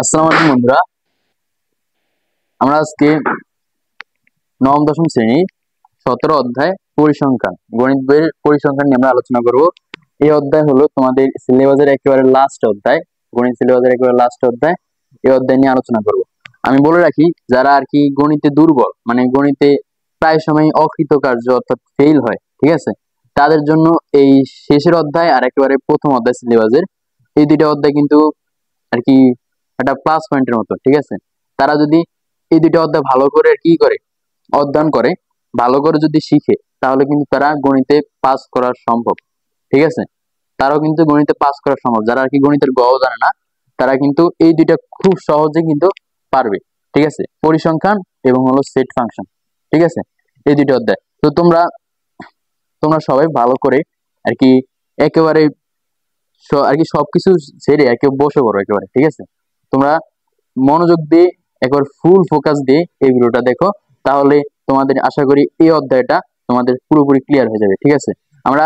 আসসালামু আলাইকুম বন্ধুরা, আমরা আজকে নবম দশম শ্রেণীর 17 অধ্যায় পরিসংখ্যান গণিত বইয়ের পরিসংখ্যান নিয়ে আমরা আলোচনা করব। এই অধ্যায় হলো তোমাদের সিলেবাসের একেবারে লাস্ট অধ্যায়, গণিত সিলেবাসের একেবারে লাস্ট অধ্যায়। এই অধ্যায় নিয়ে আলোচনা করব। আমি বলে রাখি, যারা আর কি গণিতে দুর্বল, মানে গণিতে প্রায় সময় অকৃতকার্য অর্থাৎ ফেল হয়, ঠিক আছে, তাদের জন্য এই শেষের অধ্যায় আর একেবারে প্রথম অধ্যায় সিলেবাসের এই দুইটা অধ্যায় কিন্তু আর কি একটা প্লাস পয়েন্টের মতো, ঠিক আছে। তারা যদি এই দুইটা অধ্যায় ভালো করে কি করে অধ্যয়ন করে, ভালো করে যদি শিখে, তাহলে কিন্তু তারা গণিতে পাস করা সম্ভব, ঠিক আছে। তারাও কিন্তু গণিতে পাস করা সম্ভব। যারা আর কি গণিতের গ জানে না, তারা কিন্তু এই দুইটা খুব সহজে কিন্তু পারবে, ঠিক আছে। পরিসংখ্যান এবং হলো সেট ফাংশন, ঠিক আছে, এই দুইটা অধ্যায়। তো তোমরা তোমরা সবাই ভালো করে আর কি একেবারে আর কি সবকিছু ছেড়ে একে বসে পড়ো একেবারে, ঠিক আছে। তোমরা মনোযোগ দিয়ে একবার ফুল ফোকাস দিয়ে এই ভিডিওটা দেখো, তাহলে তোমাদের আশা করি এই অধ্যায়টা তোমাদের পুরোপুরি ক্লিয়ার হয়ে যাবে, ঠিক আছে। আমরা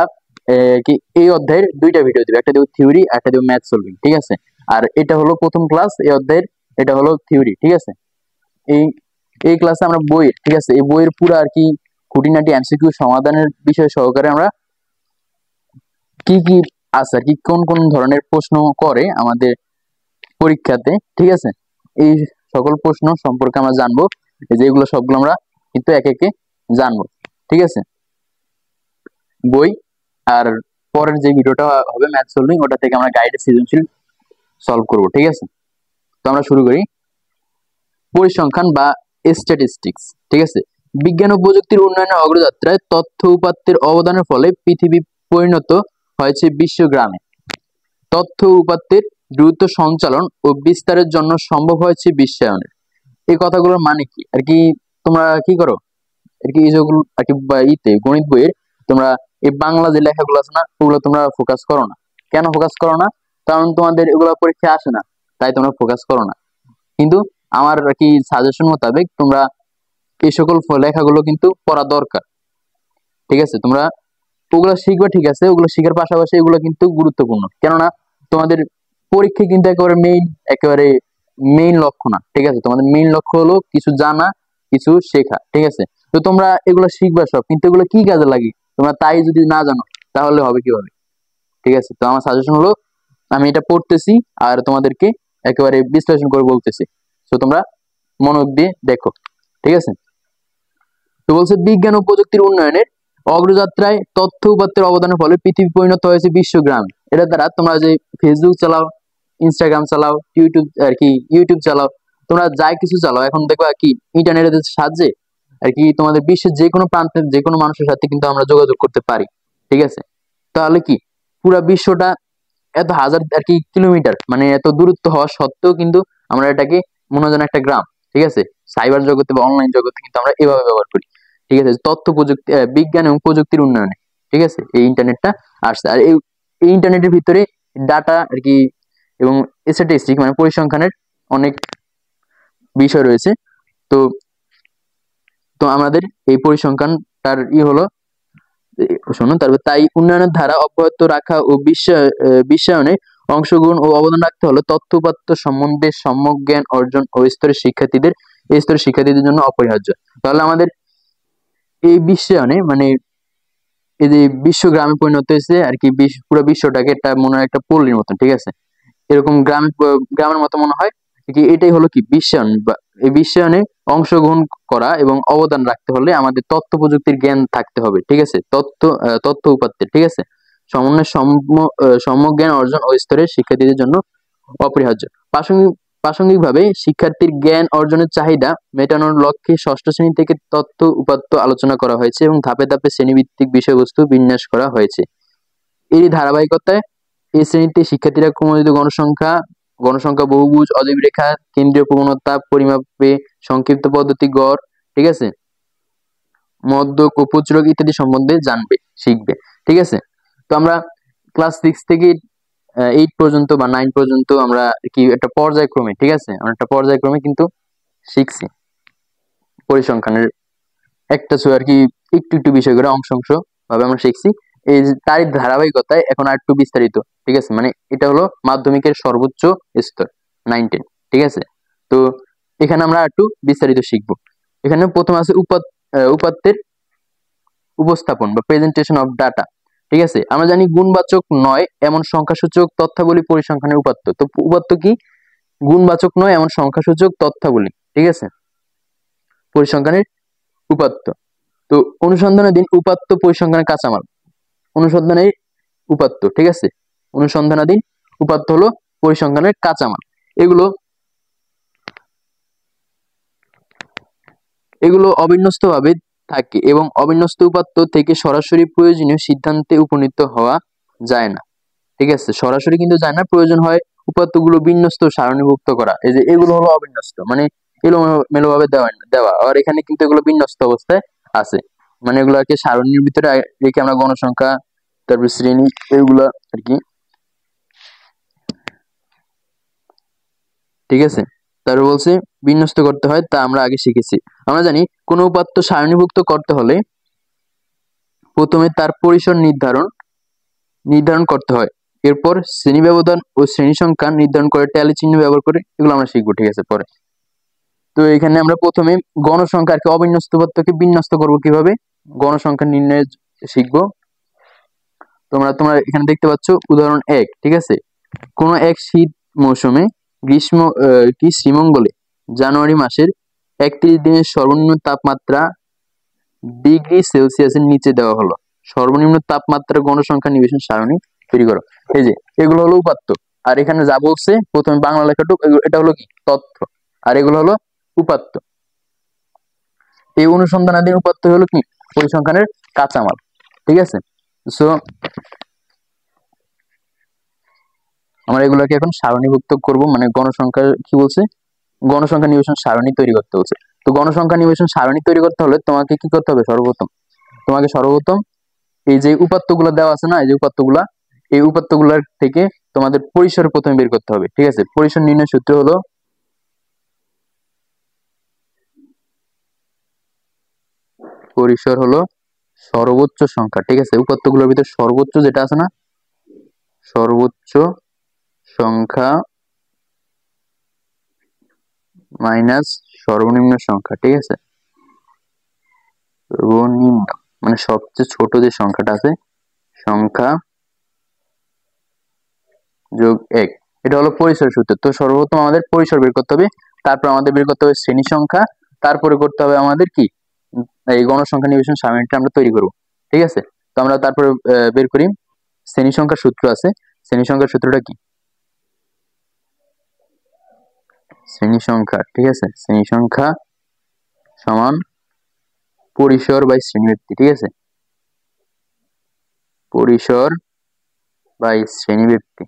কি এই অধ্যায়ের দুইটা ভিডিও দিব, একটা দেবো থিওরি, একটা দেবো ম্যাথ সলভিং, ঠিক আছে। আর এটা হলো প্রথম ক্লাস এই অধ্যায়ের, এটা হলো থিওরি, ঠিক আছে। এই এই ক্লাসে আমরা বইয়ের, ঠিক আছে, এই বইয়ের পুরো আর কি খুঁটিনাটি এমসিকিউ সমাধানের বিষয় সহকারে আমরা কি কি আছে আর কি, কোন কোন ধরনের প্রশ্ন করে আমাদের পরীক্ষাতে, ঠিক আছে, এই সকল প্রশ্ন সম্পর্কে আমরা জানবো। যেগুলো সবগুলো আমরা কিন্তু একে একে জানবো, ঠিক আছে। বই আর পরের যে ভিডিওটা হবে ম্যাথ সলভিং, ওটা থেকে আমরা গাইডের সৃজনশীল সলভ করব, ঠিক আছে। তো আমরা শুরু করি। পরিসংখ্যান বা স্ট্যাটিস্টিক্স, ঠিক আছে। বিজ্ঞান ও প্রযুক্তির উন্নয়নের অগ্রযাত্রায় তথ্য উপাত্তের অবদানের ফলে পৃথিবী পরিণত হয়েছে বিশ্বগ্রামে। তথ্য উপাত্তের দ্রুত সঞ্চালন ও বিস্তারের জন্য সম্ভব হয়েছে বিশ্বায়নের। এই কথাগুলোর মানে কি আর কি, তোমরা কি করো আর কি, এই যেগুলো আর কি ইতে গণিত বইয়ের তোমরা এই বাংলা যে লেখাগুলো আছে না, ওগুলো তোমরা ফোকাস করো না। কেন ফোকাস করো না? কারণ তোমাদের এগুলো পরীক্ষা আসে না, তাই তোমরা ফোকাস করো না। কিন্তু আমার আর কি সাজেশন মোতাবেক তোমরা এই সকল লেখাগুলো কিন্তু পড়া দরকার, ঠিক আছে। তোমরা ওগুলো শিখবে, ঠিক আছে, ওগুলো শিখার পাশাপাশি এগুলো কিন্তু গুরুত্বপূর্ণ। কেননা তোমাদের পরীক্ষা কিন্তু একেবারে মেইন লক্ষ্য না, ঠিক আছে। তোমাদের মেইন লক্ষ্য হলো কিছু জানা, কিছু শেখা, ঠিক আছে। তো তোমরা এগুলো শিখবা সব, কিন্তু এগুলো কি কাজে লাগে তোমরা তাই যদি না জানো, তাহলে হবে কিভাবে, ঠিক আছে। তো আমার সাজেশন হলো, আমি এটা পড়তেছি আর তোমাদেরকে একেবারে বিশ্লেষণ করে বলতেছি, তো তোমরা মনোযোগ দিয়ে দেখো, ঠিক আছে। তো বলছে বিজ্ঞান ও প্রযুক্তির উন্নয়নের অগ্রযাত্রায় তথ্য উপাত্তের অবদানের ফলে পৃথিবী পরিণত হয়েছে বিশ্বগ্রামে। এটা দ্বারা তোমরা যে ফেসবুক চালাও, ইনস্টাগ্রাম চালাও, ইউটিউব চালাও, তোমরা যাই কিছু চালাও, এখন দেখো আর কি ইন্টারনেটের সাহায্যে আর কি তোমাদের বিশ্বের যে কোনো প্রান্তের যে কোনো মানুষের সাথে কিন্তু আমরা যোগাযোগ করতে পারি, ঠিক আছে। তাহলে কি পুরা বিশ্বটা এত হাজার আর কি কিলোমিটার, মানে এত দূরত্ব হওয়া সত্ত্বেও কিন্তু আমরা এটাকে মনে হয় যেন একটা গ্রাম, ঠিক আছে। সাইবার জগতে বা অনলাইন জগতে কিন্তু আমরা এভাবে ব্যবহার করি, ঠিক আছে। তথ্য প্রযুক্তি, বিজ্ঞান এবং প্রযুক্তির উন্নয়নে, ঠিক আছে, এই ইন্টারনেটটা আসছে। আর এই ইন্টারনেটের ভিতরে ডাটা আর কি এবং স্ট্যাটিস্টিক মানে পরিসংখ্যানের অনেক বিষয় রয়েছে। তো তো আমাদের এই পরিসংখ্যানটার হলো শোনো, তারপর তাই উন্নয়নের ধারা অব্যাহত রাখা ও বিশ্বায়নে অংশগ্রহণ ও অবদান রাখতে হলে তথ্য উপাত্ত সম্বন্ধে সম্যক জ্ঞান অর্জন ও স্তরের শিক্ষার্থীদের জন্য অপরিহার্য। তাহলে আমাদের এই বিশ্বায়নে মানে এই যে বিশ্বগ্রামে পরিণত হয়েছে আর কি, পুরো বিশ্বটাকে একটা মনে হয় একটা পল্লীর মতন, ঠিক আছে, এরকম গ্রামের মতো মনে হয় কি। এটাই হলো কি বিশ্বায়ন, বা এই বিশ্বায়নে অংশগ্রহণ করা এবং অবদান রাখতে হলে আমাদের তথ্য প্রযুক্তির জ্ঞান থাকতে হবে, ঠিক আছে। তথ্য উপাত্তের, ঠিক আছে, সমন্বয় সম্যক জ্ঞান অর্জন ও স্তরের শিক্ষার্থীদের জন্য অপরিহার্য। প্রাসঙ্গিকভাবে শিক্ষার্থীর জ্ঞান অর্জনের চাহিদা মেটানোর লক্ষ্যে ষষ্ঠ শ্রেণী থেকে তথ্য উপাত্ত আলোচনা করা হয়েছে এবং ধাপে ধাপে শ্রেণীভিত্তিক বিষয়বস্তু বিন্যাস করা হয়েছে। এই ধারাবাহিকতায় এই শ্রেণীতে শিক্ষার্থীরা ক্রমোন্নতিত গণসংখ্যা, বহুভুজ, অজীব রেখা, কেন্দ্রীয় প্রবণতা পরিমাপে সংক্ষিপ্ত পদ্ধতি, গড়, ঠিক আছে, মধ্যক ও প্রচুরক ইত্যাদি সম্বন্ধে শিখবে, ঠিক আছে। তো আমরা ক্লাস 6 থেকে 8 পর্যন্ত বা 9 পর্যন্ত আমরা কি একটা পর্যায়ক্রমে, ঠিক আছে, আমরা একটা পর্যায়ক্রমে কিন্তু শিখছি পরিসংখ্যানের একটা আর কি একটু একটু বিষয় করে অংশ অংশ ভাবে আমরা শিখছি। এই তারই ধারাবাহিকতায় এখন আর একটু বিস্তারিত, ঠিক আছে, মানে এটা হলো মাধ্যমিকের সর্বোচ্চ স্তর 9, 10, ঠিক আছে। তো এখানে আমরা একটু বিস্তারিত শিখব। এখানে প্রথম আছে উপাত্তের উপস্থাপন বা প্রেজেন্টেশন অফ ডাটা। ঠিক আছে, আমরা জানি গুণবাচক নয় এমন সংখ্যাসূচক তথ্যাবলী পরিসংখ্যানের উপাত্ত। তো উপাত্ত কি? গুণবাচক নয় এমন সংখ্যাসূচক তথ্যাবলী, ঠিক আছে, পরিসংখ্যানের উপাত্ত। তো অনুসন্ধানাধীন উপাত্ত পরিসংখ্যানের কাঁচামাল। অনুসন্ধানের উপাত্ত, ঠিক আছে, অনুসন্ধানাধীন উপাত্ত হলো পরিসংখ্যানের কাঁচামাল। এগুলো এগুলো অবিন্যস্তভাবে থাকে এবং অবিন্যস্ত উপাত্ত থেকে সরাসরি প্রয়োজনীয় সিদ্ধান্তে উপনীত হওয়া যায় না। ঠিক আছে, সরাসরি কিন্তু যায় না, প্রয়োজন হয় উপাত্তগুলো বিন্যস্ত সারণীভুক্ত করা। এই যে এগুলো হলো অবিন্যস্ত, মানে এলোমেলো ভাবে দেওয়া, আর এখানে কিন্তু এগুলো বিন্যস্ত অবস্থায় আছে, মানে এগুলাকে সারণীর ভিতরে রেখে আমরা গণসংখ্যা, তারপর শ্রেণী, এগুলা আর কি। ঠিক আছে, তারপর বলছে বিন্যস্ত করতে হয়, তা আমরা আগে শিখেছি। আমরা জানি কোন উপাত্ত সারণীভুক্ত করতে হলে প্রথমে তার পরিসর নির্ধারণ করতে হয়, এরপর শ্রেণী ব্যবধান ও শ্রেণী সংখ্যা নির্ধারণ করে ট্যালি চিহ্ন ব্যবহার করে, এগুলো আমরা শিখবো। ঠিক আছে, পরে। তো এখানে আমরা প্রথমে গণসংখ্যা আর কি অবিন্যস্ত উপাত্তকে বিন্যস্ত করব কিভাবে, গণসংখ্যা নির্ণয় শিখবো। তোমরা এখানে দেখতে পাচ্ছ উদাহরণ 1। ঠিক আছে, কোন এক শীত মৌসুমে শ্রীমঙ্গলে জানুয়ারি মাসের 31 দিনের সর্বনিম্ন তাপমাত্রা ডিগ্রি সেলসিয়াসের নিচে দেওয়া হলো। সর্বনিম্ন তাপমাত্রা গণসংখ্যা নিবেশন সারণী তৈরি করো। এই যে এগুলো হলো উপাত্ত, আর এখানে যা বলছে প্রথমে বাংলা লেখাটুক, এটা হলো কি তথ্য, আর এগুলো হলো উপাত্ত। এই অনুসন্ধানাধীন উপাত্ত হলো কি পরিসংখ্যানের কাঁচামাল। ঠিক আছে, সো আমরা এগুলোকে এখন সারণীভুক্ত করব, মানে গণসংখ্যা কি বলছে, গণসংখ্যা নিবেশন সারণী তৈরি করতে বলছে। তো গণসংখ্যা নিবেশন সারণী তৈরি করতে হলে তোমাকে কি করতে হবে, সর্বপ্রথম এই যে উপাত্তগুলো দেওয়া আছে না, এই উপাত্তগুলোর থেকে তোমাদের পরিসর প্রথমে বের করতে হবে। ঠিক আছে, পরিসর নির্ণয় সূত্র হলো সর্বোচ্চ সংখ্যা। ঠিক আছে, উপাত্তগুলোর ভিতরে সর্বোচ্চ যেটা আছে না, সর্বোচ্চ সংখ্যা মাইনাস সর্বনিম্ন সংখ্যা। ঠিক আছে, সর্বনিম্ন মানে সবচেয়ে ছোট যে সংখ্যাটা আছে, সংখ্যা যোগ 1, এটা হলো পরিসর সূত্র। তো সর্বপ্রথম আমাদের পরিসর বের করতে হবে, তারপর আমাদের বের করতে হবে শ্রেণী সংখ্যা, তারপরে করতে হবে আমাদের কি এই গণসংখ্যা নিবেশন সারণীটা আমরা তৈরি করব। ঠিক আছে, তো আমরা তারপরে বের করি শ্রেণী সংখ্যার সূত্র আছে। শ্রেণী সংখ্যার সূত্রটা কি, শ্রেণী সংখ্যা, ঠিক আছে, শ্রেণী সংখ্যা সমান পরিসর বাই শ্রেণীব্যক্তি। ঠিক আছে, পরিসর বাই শ্রেণীব্যক্তি,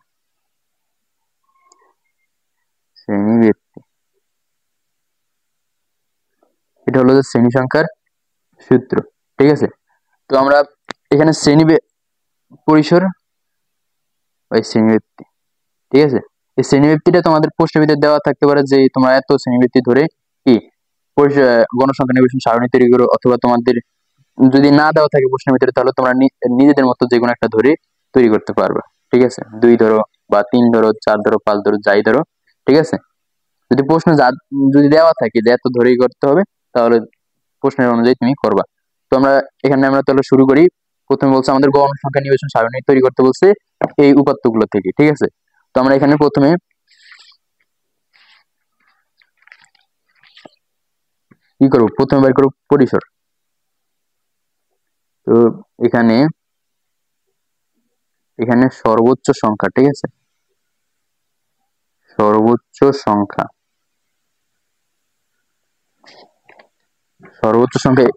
এটা হলো যে শ্রেণী সংখ্যার সূত্র। ঠিক আছে, তো আমরা এখানে পরিসর বাই শ্রেণীব্যক্তি। ঠিক আছে, এই শ্রেণীব্যক্তিটা তোমাদের প্রশ্নের ভিতরে দেওয়া থাকতে পারে যে তোমরা এত শ্রেণীব্যক্তি ধরে কি গণসংখ্যা নিবেশন সারণী তৈরি করো, অথবা তোমাদের যদি না দেওয়া থাকে প্রশ্নের ভিতরে, তাহলে তোমরা নিজেদের মতো যে কোনো একটা ধরে তৈরি করতে পারবে। ঠিক আছে, 2 ধরো বা 3 ধরো, 4 ধরো, 5 ধরো, যাই ধরো। ঠিক আছে, যদি প্রশ্ন যদি দেওয়া থাকে যে এত ধরেই করতে হবে, তাহলে প্রশ্নের অনুযায়ী তুমি করবা। তো আমরা তাহলে শুরু করি। প্রথমে বলছে আমাদের গণসংখ্যা নিবেশন সারণী তৈরি করতে বলছে এই উপাত্তগুলো থেকে। ঠিক আছে, তো আমরা এখানে প্রথমে কি করবো, প্রথমে বের করবো পরিসর। তো এখানে সর্বোচ্চ সংখ্যা। ঠিক আছে, সর্বোচ্চ সংখ্যা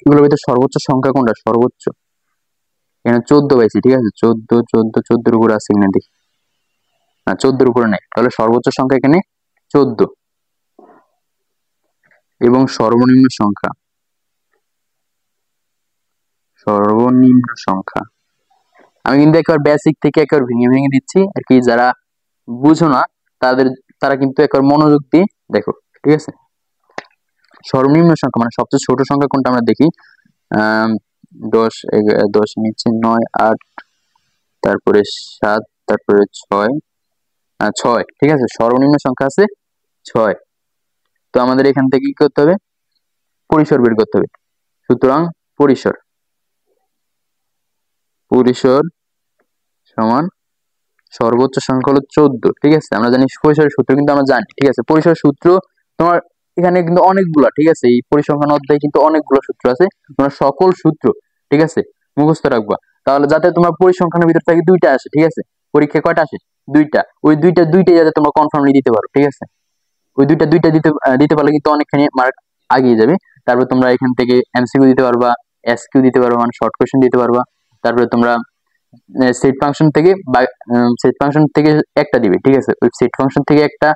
এগুলোর ভিতরে সর্বোচ্চ সংখ্যা কোনটা, সর্বোচ্চ এখানে 14 পাইছি। ঠিক আছে, 14 উপরে আছে কিনা দেখি, না 14 উপরে নেই, তাহলে সর্বোচ্চ সংখ্যা এখানে 14 এবং সর্বনিম্ন সংখ্যা আমি কিন্তু একবার বেসিক থেকে একবার ভেঙে ভেঙে দিচ্ছি আর কি, যারা বুঝো না তারা কিন্তু একবার মনোযোগ দিয়ে দেখো। ঠিক আছে, সর্বনিম্ন সংখ্যা মানে সবচেয়ে ছোট সংখ্যা কোনটা আমরা দেখি, 10, 10 নিচে 9, 8, তারপরে 7, তারপরে 6। ঠিক আছে, সর্বনিম্ন সংখ্যা আছে 6। তো আমাদের এখান থেকে কি করতে হবে, পরিসর বের করতে হবে। সুতরাং পরিসর পরিসর সমান সর্বোচ্চ সংখ্যা হলো 14। ঠিক আছে, আমরা জানি পরিসরের সূত্র কিন্তু আমরা জানি। ঠিক আছে, পরিসরের সূত্র তোমার এখানে কিন্তু অনেকগুলা, ঠিক আছে, এই পরিসংখ্যান অধ্যায়ে কিন্তু অনেকগুলো সূত্র আছে। তোমরা সকল সূত্র, ঠিক আছে, মুখস্থ রাখবা, তাহলে যাতে তোমার পরিসংখ্যানের ভিতর থেকে 2টা আসে। ঠিক আছে, পরীক্ষায় কয়টা আসে, 2টা, ওই দুইটাই যাতে তোমরা কনফার্মলি দিতে পারো। ঠিক আছে, ওই দুইটা দিতে পারলে কিন্তু অনেকখানি মার্ক আগিয়ে যাবে। তারপর তোমরা এখান থেকে এমসিকিউ দিতে পারবা, এসকিউ দিতে পারবা, মানে শর্ট কোশ্চেন দিতে পারবা। তারপরে তোমরা সেট ফাংশন থেকে বা সেট ফাংশন থেকে একটা দিবে। ঠিক আছে, ওই সেট ফাংশন থেকে একটা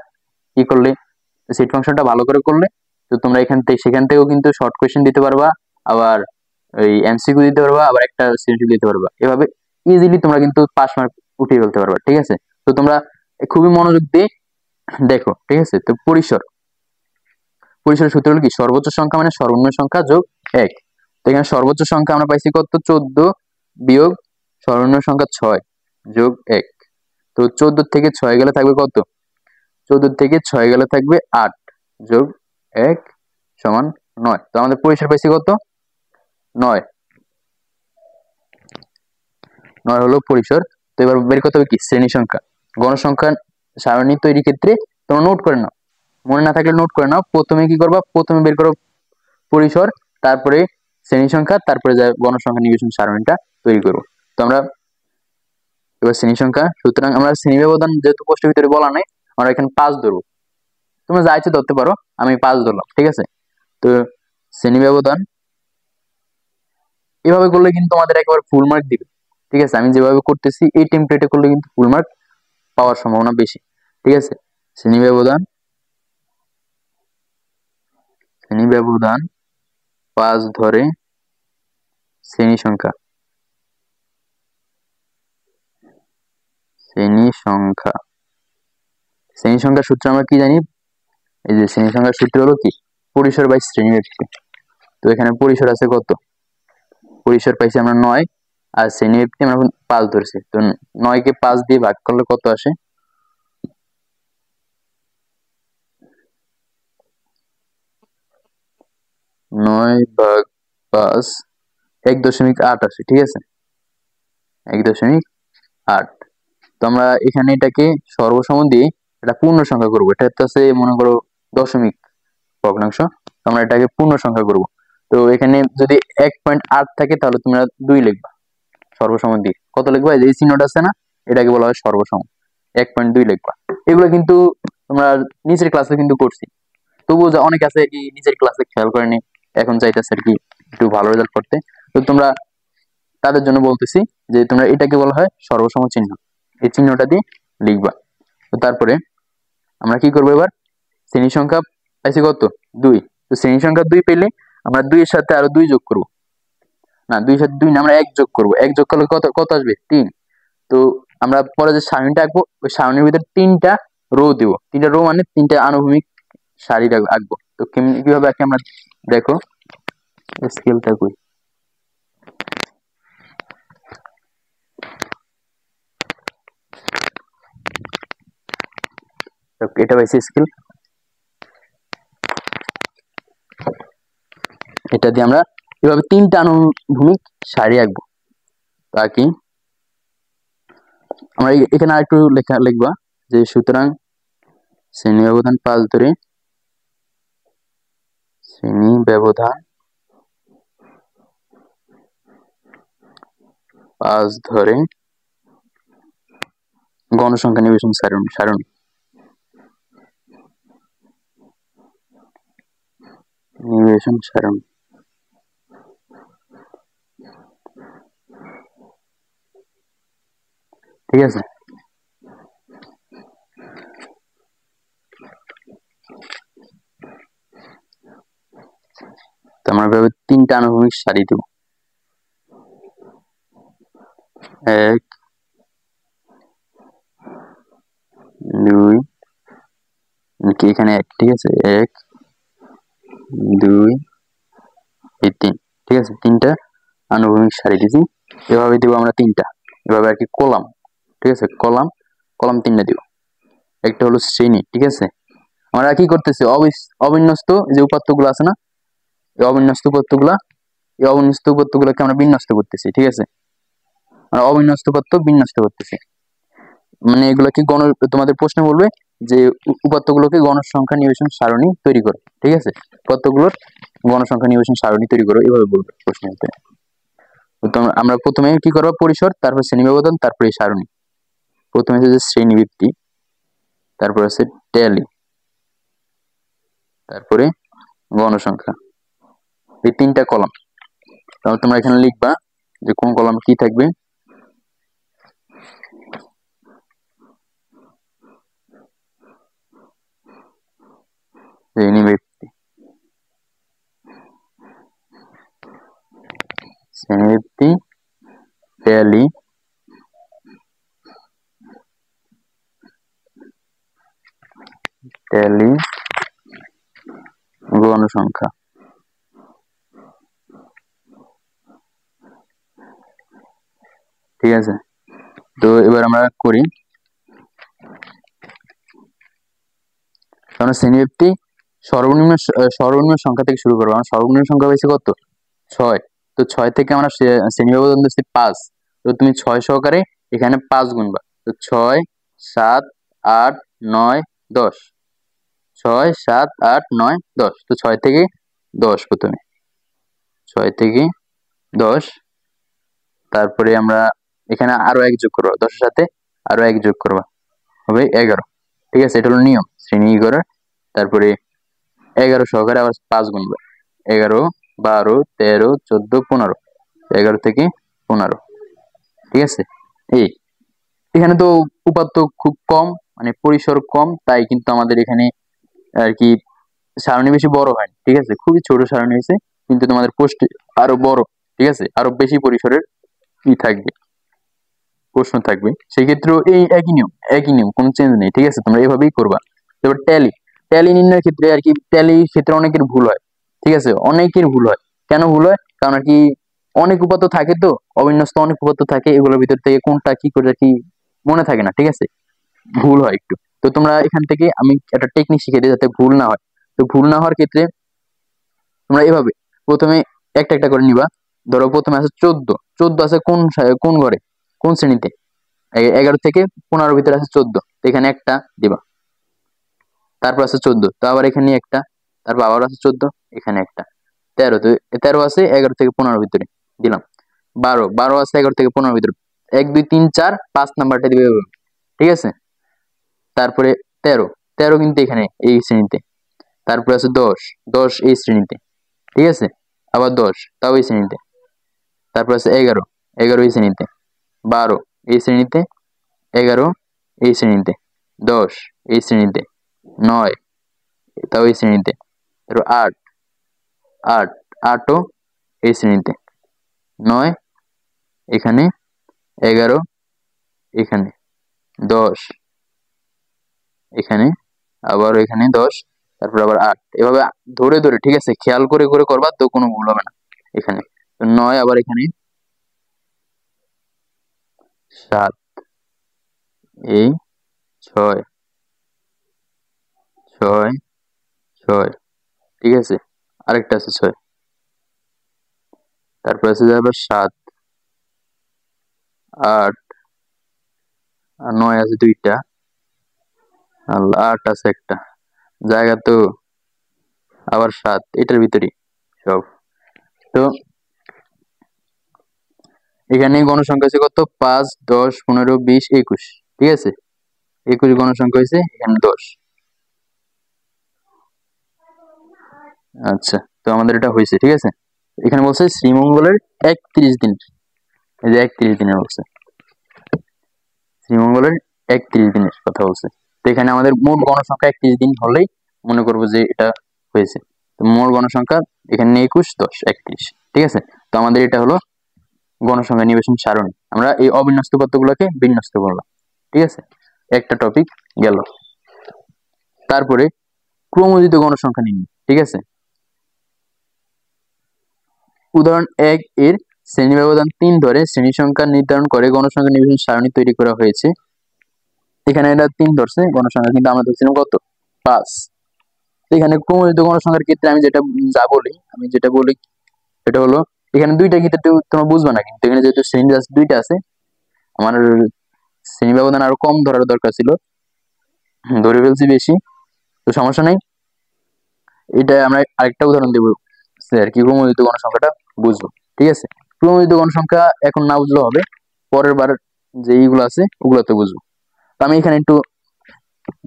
কি করলে, সেট ফাংশনটা ভালো করে করলে তো তোমরা সেখান থেকেও কিন্তু শর্ট কোশ্চেন দিতে পারবা, আবার ওই এমসিকিউ দিতে পারবা, আবার একটা সিএনসিউ দিতে পারবা। এভাবে ইজিলি তোমরা কিন্তু পাস মার্ক উঠিয়ে ফেলতে পারবা। ঠিক আছে, তো তোমরা খুবই মনোযোগ দিয়ে দেখো। ঠিক আছে, তো পরিসরের সূত্র হলো কি, সর্বোচ্চ সংখ্যা মানে সর্বনিম্ন সংখ্যা যোগ 1। তো এখানে সর্বোচ্চ সংখ্যা আমরা পাইছি কত, 14 বিয়োগ সর্বনিম্ন সংখ্যা 6 যোগ 1। তো 14 থেকে 6 গেলে থাকবে কত, 14 থেকে 6 গেলে থাকবে 8 যোগ 1 সমান 9। তো আমাদের পরিসর পাইছি কত, 9। 9 হলো পরিসর। তো এবার বের করতে হবে কি, শ্রেণী সংখ্যা। গণসংখ্যা সারণী তৈরির ক্ষেত্রে তোমরা নোট করে নাও, মনে না থাকলে নোট করে নাও। প্রথমে কি করবা, প্রথমে বের করো পরিসর, তারপরে শ্রেণী সংখ্যা, তারপরে যা গণসংখ্যা নির্বাচন সারণীটা তৈরি করবো। তো আমরা এবার শ্রেণী সংখ্যা, সুতরাং আমরা শ্রেণী ব্যবধান যেহেতু প্রশ্নের ভিতরে বলা নাই, আমরা এখানে 5 ধরবো। তোমরা যা ইচ্ছে ধরতে পারো, আমি 5 ধরলাম। ঠিক আছে, তো শ্রেণী ব্যবধান এভাবে করলে কিন্তু তোমাদের একেবারে ফুল মার্ক দিবে। ঠিক আছে, আমি যেভাবে করতেছি এই টেমপ্লেটে করলে কিন্তু ফুল মার্ক পাওয়ার সম্ভাবনা বেশি। ঠিক আছে, শ্রেণী ব্যবধান 5 ধরে শ্রেণী সংখ্যা শ্রেণী সংখ্যার সূত্র আমরা কি জানি, এই যে শ্রেণী সংখ্যার সূত্র হলো কি, পরিসর বাই শ্রেণী ব্যক্তি। তো এখানে পরিসর আছে কত, পরিসর পাইছি আমরা 9, আর শ্রেণী ব্যক্তি আমরা 5 ধরছি। তো 9 কে 5 দিয়ে ভাগ করলে কত আসে, 9 ভাগ 5 1.8 আসে। ঠিক আছে, 1.8। তো আমরা এখানে এটাকে সর্বসম দিয়ে এটা পূর্ণ সংখ্যা করবো। এটা হচ্ছে মনে করো দশমিক ভগ্নাংশ, আমরা এটাকে পূর্ণ সংখ্যা করব। তো এখানে যদি 1.8 থাকে তাহলে তোমরা 2 লিখবা, সর্বসম দিয়ে কত লিখবা, এই চিহ্নটা আছে না, এটাকে বলা হয় সর্বসম, 1.2 লিখবা। এগুলো কিন্তু তোমরা নিচের ক্লাসে কিন্তু করছি, তবুও অনেক আছে কি নিচের ক্লাসে খেয়াল করেনি, এখন চাইতেছে আর কি একটু ভালো রেজাল্ট করতে। তো তোমরা তাদের জন্য বলতেছি যে তোমরা এটাকে বলা হয় সর্বসম চিহ্ন, এই চিহ্নটা দিয়ে লিখবা। তো তারপরে আমরা কি করবো, এবার শ্রেণী সংখ্যা পাইছি কত, 2। তো শ্রেণী সংখ্যা 2 পেলে আমরা 2 এর সাথে আরো 2 যোগ করব, না 2 এর সাথে 2 না, আমরা 1 যোগ করব। 1 যোগ করলে কত কত আসবে, 3। তো আমরা পরে যে সারণীটা আঁকবো, ওই সারণীর ভিতরে 3টা রো দেব। 3টা রো মানে 3টা আনুভূমিক সারি আঁকবো। তো কিভাবে আঁকি আমরা দেখো, স্কেলটা কই, এটা পাইছি স্কেল, এটা দিয়ে আমরা এভাবে 3টা আনুভূমিক সারি আঁকবো। আঁকি, আমরা এখানে আরেকটু লিখবা যে সুতরাং শ্রেণী ব্যবধান 5 ধরে শ্রেণী ব্যবধান 5 ধরে গণসংখ্যা নির্বাচন সারণী ঠিক আছে। তো আমরা এভাবে 3টা আনুভূমিক সারি দেব, 1 2 এখানে 1, ঠিক আছে, 1 2 এই 3। ঠিক আছে, 3টা আনুভূমিক সারি দিছি, এভাবে দিব আমরা 3টা, এভাবে আর কি কলাম। ঠিক আছে, কলাম 3টা দিব। একটা হলো শ্রেণী, ঠিক আছে, আমরা কি করতেছি, অবিন্যস্ত যে উপাত্তগুলো আছে না, এই অবিন্যস্ত উপাত্তগুলা, এই অবিন্যস্ত উপাত্তগুলোকে আমরা বিন্যস্ত করতেছি। ঠিক আছে, আমরা অবিন্যস্ত উপাত্ত বিন্যস্ত করতেছি, মানে এগুলো কি তোমাদের প্রশ্ন বলবে যে উপাত্তগুলোকে গণসংখ্যা নিবেশন সারণী তৈরি করো। ঠিক আছে, উপাত্তগুলোর গণসংখ্যা নিবেশন সারণী তৈরি করো, এভাবে বলবে প্রশ্নতে। তো আমরা প্রথমে কি করবো, পরিসর, তারপর শ্রেণী ব্যবধান, তারপরে সারণী। প্রথমে হচ্ছে যে শ্রেণীবৃত্তি, তারপর আছে ট্যালি, তারপরে গণসংখ্যা, এই 3টা কলাম। তাহলে তোমরা এখানে লিখবা যে কোন কলাম কি থাকবে। শ্রেণীবৃত্তি, শ্রেণীবৃত্তি, ট্যালি, ট্যালি, গণসংখ্যা। ঠিক আছে, তো এবার আমরা করি। আমরা শ্রেণীবৃত্তি সর্বনিম্ন সংখ্যা থেকে শুরু করবো। আমার সর্বনিম্ন সংখ্যা হয়েছে কত, 6। তো 6 থেকে আমরা শ্রেণী ব্যবধান দিচ্ছি 5। তো তুমি 6 সহকারে এখানে 5 গুনবা। তো 6, 7, 8, 9, 10, 6, 7, 8, 9, 10। তো 6 থেকে 10, প্রথমে 6 থেকে 10, তারপরে আমরা এখানে আরো 1 যোগ করবো, 10-এর সাথে আরো 1 যোগ করবা, হবে 11। ঠিক আছে, এটা হলো নিয়ম শ্রেণী করার। তারপরে 11 সহকারে আবার 5 গুনবা, 11, 12, 13, 14, 15, 11 থেকে 15। ঠিক আছে, এই এখানে তো উপাত্ত খুব কম, মানে পরিসর কম, তাই কিন্তু আমাদের এখানে আর কি সারণী বেশি বড় হয়। ঠিক আছে, খুবই ছোট সারণী হয়েছে, কিন্তু তোমাদের পোস্ট আরো বড়। ঠিক আছে, আরো বেশি পরিসরের কি থাকবে, প্রশ্ন থাকবে। সেই ক্ষেত্রেও এই একই নিয়ম, কোনো চেঞ্জ নেই। ঠিক আছে, তোমরা এভাবেই করবা। এবার ট্যালি, ট্যালি নির্ণয়ের ক্ষেত্রে আর কি, ট্যালির ক্ষেত্রে অনেকের ভুল হয়। ঠিক আছে, অনেকের ভুল হয়। কেন ভুল হয়, কারণ আর কি অনেক উপাত্ত থাকে, তো অবিন্যস্ত অনেক উপাত্ত থাকে, এগুলোর ভিতর থেকে কোনটা কি করে কি মনে থাকে না। ঠিক আছে, ভুল হয় একটু। তো তোমরা এখান থেকে আমি একটা টেকনিক শিখে দিই যাতে ভুল না হয়। তো ভুল না হওয়ার ক্ষেত্রে তোমরা এভাবে প্রথমে একটা একটা করে নিবা। ধরো প্রথমে আছে 14, 14 আছে কোন ঘরে, কোন শ্রেণীতে, 11 থেকে 15 ভিতরে আছে 14, এখানে একটা দিবা। তারপর আছে 14, তো আবার এখানে একটা, তারপর আবার আছে 14, এখানে একটা। 13, তো 13 আছে 11 থেকে 15 ভিতরে, দিলাম। 12, 12 আছে 11 থেকে 15 ভিতরে, 1 2 3 4 5 নাম্বারটা দিবে। ঠিক আছে, তারপরে 13, 13 কিন্তু এখানে এই শ্রেণীতে। তারপরে আছে 10, 10 এই শ্রেণীতে। ঠিক আছে, আবার 10, তাও এই শ্রেণীতে। তারপর আছে 11, 11 এই শ্রেণীতে। 12 এই শ্রেণীতে, 11 এই শ্রেণীতে, 10 এই শ্রেণীতে, 9 তাও এই শ্রেণীতে, তারপর 8, 8, 8ও এই শ্রেণীতে, 9 এখানে, 11 এখানে, 10 এখানে, আবার এখানে 10, তারপর আবার 8, এভাবে ধরে ধরে। ঠিক আছে, খেয়াল করে করে করবা, তো কোনো ভুল হবে না। এখানে 9, আবার এখানে 7, এই 6, 6, 6। ঠিক আছে, আরেকটা আছে 6, তারপর আছে আবার 7, 8, আর 9 আছে 2টা, আর 8 আছে একটা জায়গা, তো আবার 7 এটার ভিতরে সব। তো এখানে গণসংখ্যা আছে কত, 5, 10, 15, 20, 21। ঠিক আছে, 21 গণসংখ্যা হয়েছে, এখানে 10। আচ্ছা, তো আমাদের এটা হয়েছে। ঠিক আছে, এখানে বলছে শ্রীমঙ্গলের 31 দিন, এই যে 31 দিনের বলছে, শ্রীমঙ্গলের 31 দিনের কথা বলছে। তো এখানে আমাদের মোট গণসংখ্যা 31 দিন হলেই মনে করবো যে এটা হয়েছে। তো মোট গণসংখ্যা এখানে 21, 10, 31। ঠিক আছে, তো আমাদের এটা হলো গণসংখ্যা নিবেশন সারণী। আমরা এই অবিন্যস্ত উপাত্তগুলোকে বিন্যস্ত করলাম। ঠিক আছে, একটা টপিক গেল। তারপরে ক্রমোদিত গণসংখ্যা নির্ণয়। ঠিক আছে, উদাহরণ 1 এর শ্রেণী ব্যবধান 3 ধরে শ্রেণী সংখ্যা নির্ধারণ করে গণসংখ্যা নিবেশন সারণী তৈরি করা হয়েছে। এখানে এটা 3 ধরছে গণসংখ্যা, কিন্তু আমরা ধরছিলাম কত, 5। এখানে ক্রমযুক্ত গণসংখ্যার ক্ষেত্রে আমি যেটা বলি এটা হলো এখানে দুইটা ক্ষেত্রে তোমরা বুঝবে না, কিন্তু এখানে যেহেতু শ্রেণী জাস্ট দুইটা আছে, আমার শ্রেণী ব্যবধান আরো কম ধরার দরকার ছিল, ধরে ফেলছি বেশি, তো সমস্যা নাই। এটা আমরা আরেকটা উদাহরণ দেবো আর কি ক্রমযুক্ত গণসংখ্যাটা বুঝবো। ঠিক আছে, ক্রমযুক্ত গণসংখ্যা এখন না বুঝলেও হবে, পরের বার যে এইগুলো আছে ওগুলোতে বুঝবো। তো আমি এখানে একটু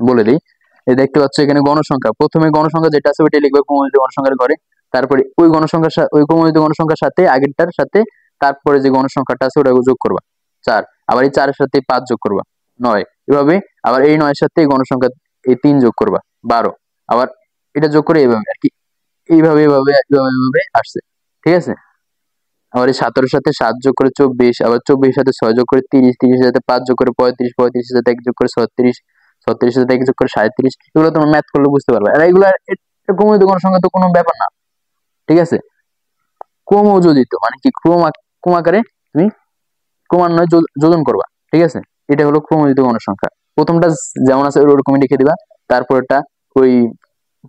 বলে দিই। এই দেখতে পাচ্ছ এখানে গণসংখ্যা, প্রথমে গণসংখ্যা যেটা আছে ওইটা লিখবে ক্রমযুক্ত গণসংখ্যার ঘরে, তারপরে ওই গণসংখ্যার ওই ক্রমযুক্ত গণসংখ্যার সাথে আগেরটার সাথে তারপরে যে গণসংখ্যাটা আছে ওটা যোগ করবা 4, আবার এই 4 এর সাথে 5 যোগ করবা 9, এভাবে আবার এই 9 এর সাথে এই গণসংখ্যা এই 3 যোগ করবা 12, আবার এটা যোগ করে এইভাবে আর কি, এইভাবে আসছে। ঠিক আছে, আবার এই 17 সাথে 7 যোগ করে 24, আবার 24 সাথে 6 যোগ করে 30, 30 সাথে 5 যোগ করে 35, 35 সাথে 1 যোগ করে 36, 36 সাথে 1 যোগ করে 37। এগুলো তোমরা ম্যাথ করলে বুঝতে পারবে। আর এগুলা ক্রমযুক্ত গণসংখ্যা তো কোনো ব্যাপার না। ঠিক আছে, ক্রমযোজিত মানে কি ক্রমাকারে তুমি ক্রমান্বয়ে যোজন করবা। ঠিক আছে, এটা হলো ক্রমযোজিত গণসংখ্যা। প্রথমটা যেমন আছে ওরকমই লিখে দিবা, তারপরটা ওই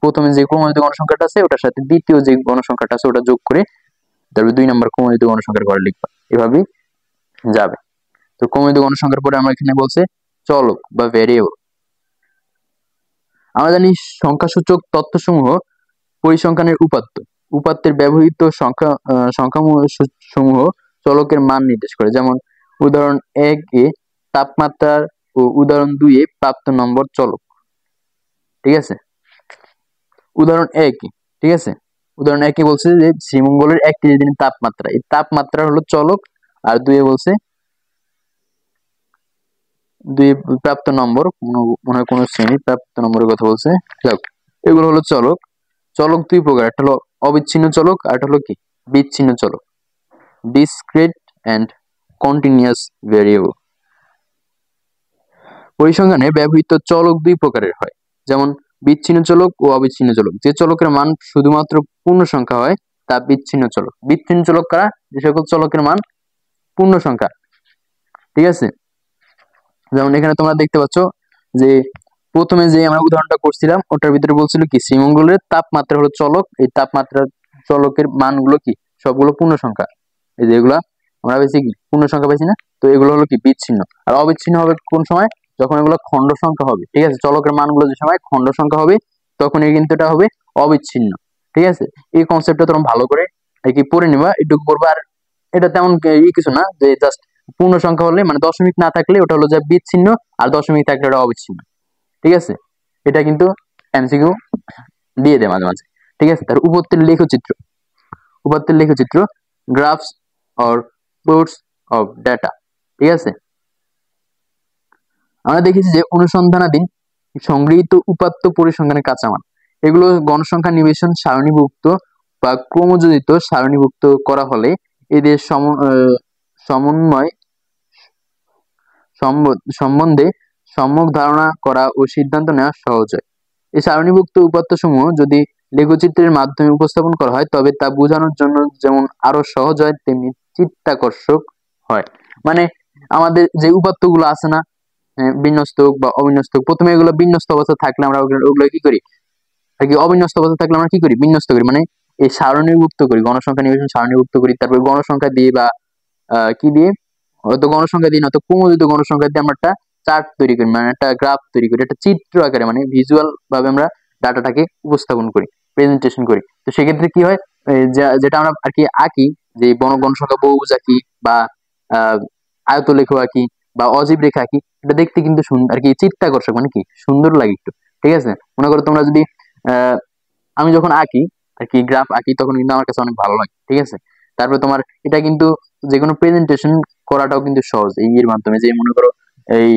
প্রথমে যে ক্রমযোজিত গণসংখ্যাটা আছে ওটার সাথে দ্বিতীয় যে গণসংখ্যাটা আছে ওটা যোগ করে তারপরে 2 নম্বর ক্রমযোজিত গণসংখ্যার ঘরে লিখবা, এভাবেই যাবে। তো ক্রমযোজিত গণসংখ্যার পরে আমরা এখানে বলছে চলক বা ভেরিয়েবল। আমরা জানি সংখ্যাসূচক তথ্যসমূহ পরিসংখ্যানের উপাত্ত, উপাত্তের ব্যবহৃত সংখ্যাসমূহ চলকের মান নির্দেশ করে। যেমন উদাহরণ 1 এ তাপমাত্রার ও উদাহরণ 2 এ প্রাপ্ত নম্বর চলক। ঠিক আছে, উদাহরণ 1 ঠিক আছে, উদাহরণ 1 বলছে যে শ্রীমঙ্গলের 31 দিনের তাপমাত্রা, এই তাপমাত্রা হলো চলক, আর 2 এ বলছে 2 প্রাপ্ত নম্বর, মনে হয় কোন শ্রেণীর প্রাপ্ত নম্বরের কথা বলছে। যাক, এগুলো হলো চলক। চলক দুই প্রকার, একটা হলো অবিচ্ছিন্ন চলক আর একটা হলো কি বিচ্ছিন্ন চলক, ডিসক্রিট এন্ড কন্টিনিউয়াস ভেরিয়েবল। পরিসংখ্যানে ব্যবহৃত চলক দুই প্রকারের হয়, যেমন বিচ্ছিন্ন চলক ও অবিচ্ছিন্ন চলক। যে চলকের মান শুধুমাত্র পূর্ণ সংখ্যা হয় তা বিচ্ছিন্ন চলক। বিচ্ছিন্ন চলক কারা? যে সকল চলকের মান পূর্ণ সংখ্যা। ঠিক আছে, যেমন এখানে তোমরা দেখতে পাচ্ছ যে প্রথমে যে আমরা উদাহরণটা করছিলাম ওটার ভিতরে বলছিল কি শ্রীমঙ্গলের তাপমাত্রা হলো চলক, এই তাপমাত্রা চলকের মানগুলো কি সবগুলো পূর্ণ সংখ্যা। এই যে এগুলা আমরা বেশি কি পূর্ণ সংখ্যা পাইছি না, তো এগুলো হলো কি বিচ্ছিন্ন। আর অবিচ্ছিন্ন হবে কোন সময়? যখন এগুলো খন্ড সংখ্যা হবে। ঠিক আছে, চলকের মানগুলো যে সময় খন্ড সংখ্যা হবে তখন এই কিন্তু এটা হবে অবিচ্ছিন্ন। ঠিক আছে, এই কনসেপ্টটা তোমরা ভালো করে কি পড়ে নিবা, এটুকু পড়বা। আর এটা তেমন কিছু না, যে জাস্ট পূর্ণ সংখ্যা হলে মানে দশমিক না থাকলে ওটা হলো যে বিচ্ছিন্ন, আর দশমিক থাকলে ওটা অবিচ্ছিন্ন। ঠিক আছে, এটা কিন্তু এমসিকিউ দিয়ে দেয় মাঝে মাঝে। ঠিক আছে, তার উপত্যের লেখচিত্র graphs or plots of data. ঠিক আছে, আমরা দেখেছি যে অনুসন্ধানাধীন সংগৃহীত উপাত্ত পরিসংখ্যানের কাঁচামাল, এগুলো গণসংখ্যা নিবেশন সারণীভুক্ত বা ক্রমযোজিত সারণীভুক্ত করা হলে এদের সমন্বয় সম্বন্ধে সম্যক ধারণা করা ও সিদ্ধান্ত নেওয়া সহজ হয়। এই সারণীভুক্ত উপাত্তসমূহ যদি লেখচিত্রের মাধ্যমে উপস্থাপন করা হয় তবে তা বোঝানোর জন্য যেমন আরো সহজ হয় তেমনি চিত্তাকর্ষক হয়। মানে আমাদের যে উপাত্তগুলো আছে না, বিন্যস্তক বা অবিন্যস্তক, প্রথমে এগুলো বিন্যস্ত অবস্থা থাকলে আমরা ওগুলো কি করি আর কি, অবিন্যস্ত অবস্থা থাকলে আমরা কি করি বিন্যস্ত করি, মানে এই সারণীভুক্ত করি, গণসংখ্যা নিবেশন সারণীভুক্ত করি, তারপর গণসংখ্যা দিয়ে বা কি দিয়ে, হয়তো গণসংখ্যা দিয়ে নয়তো ক্রমযুক্ত গণসংখ্যা দিয়ে আমরা একটা চার্ট তৈরি করি, মানে একটা গ্রাফ তৈরি করি, একটা চিত্র আকারে মানে ভিজুয়াল ভাবে আমরা ডাটাটাকে উপস্থাপন করি, প্রেজেন্টেশন করি। তো সেক্ষেত্রে কি হয়, যেটা আমরা আর কি আঁকি, যে গণসংখ্যা বহুভুজ আঁকি বা আয়তলেখ আঁকি বা অজীব রেখা আঁকি, এটা দেখতে কিন্তু আর কি চিত্তাকর্ষক, মানে কি সুন্দর লাগে একটু। ঠিক আছে, মনে করো তোমরা যদি আমি যখন আঁকি আর কি গ্রাফ আঁকি তখন কিন্তু আমার কাছে অনেক ভালো লাগে। ঠিক আছে, তারপরে তোমার এটা কিন্তু যে কোনো প্রেজেন্টেশন করাটাও কিন্তু সহজ এই এর মাধ্যমে, যে মনে করো এই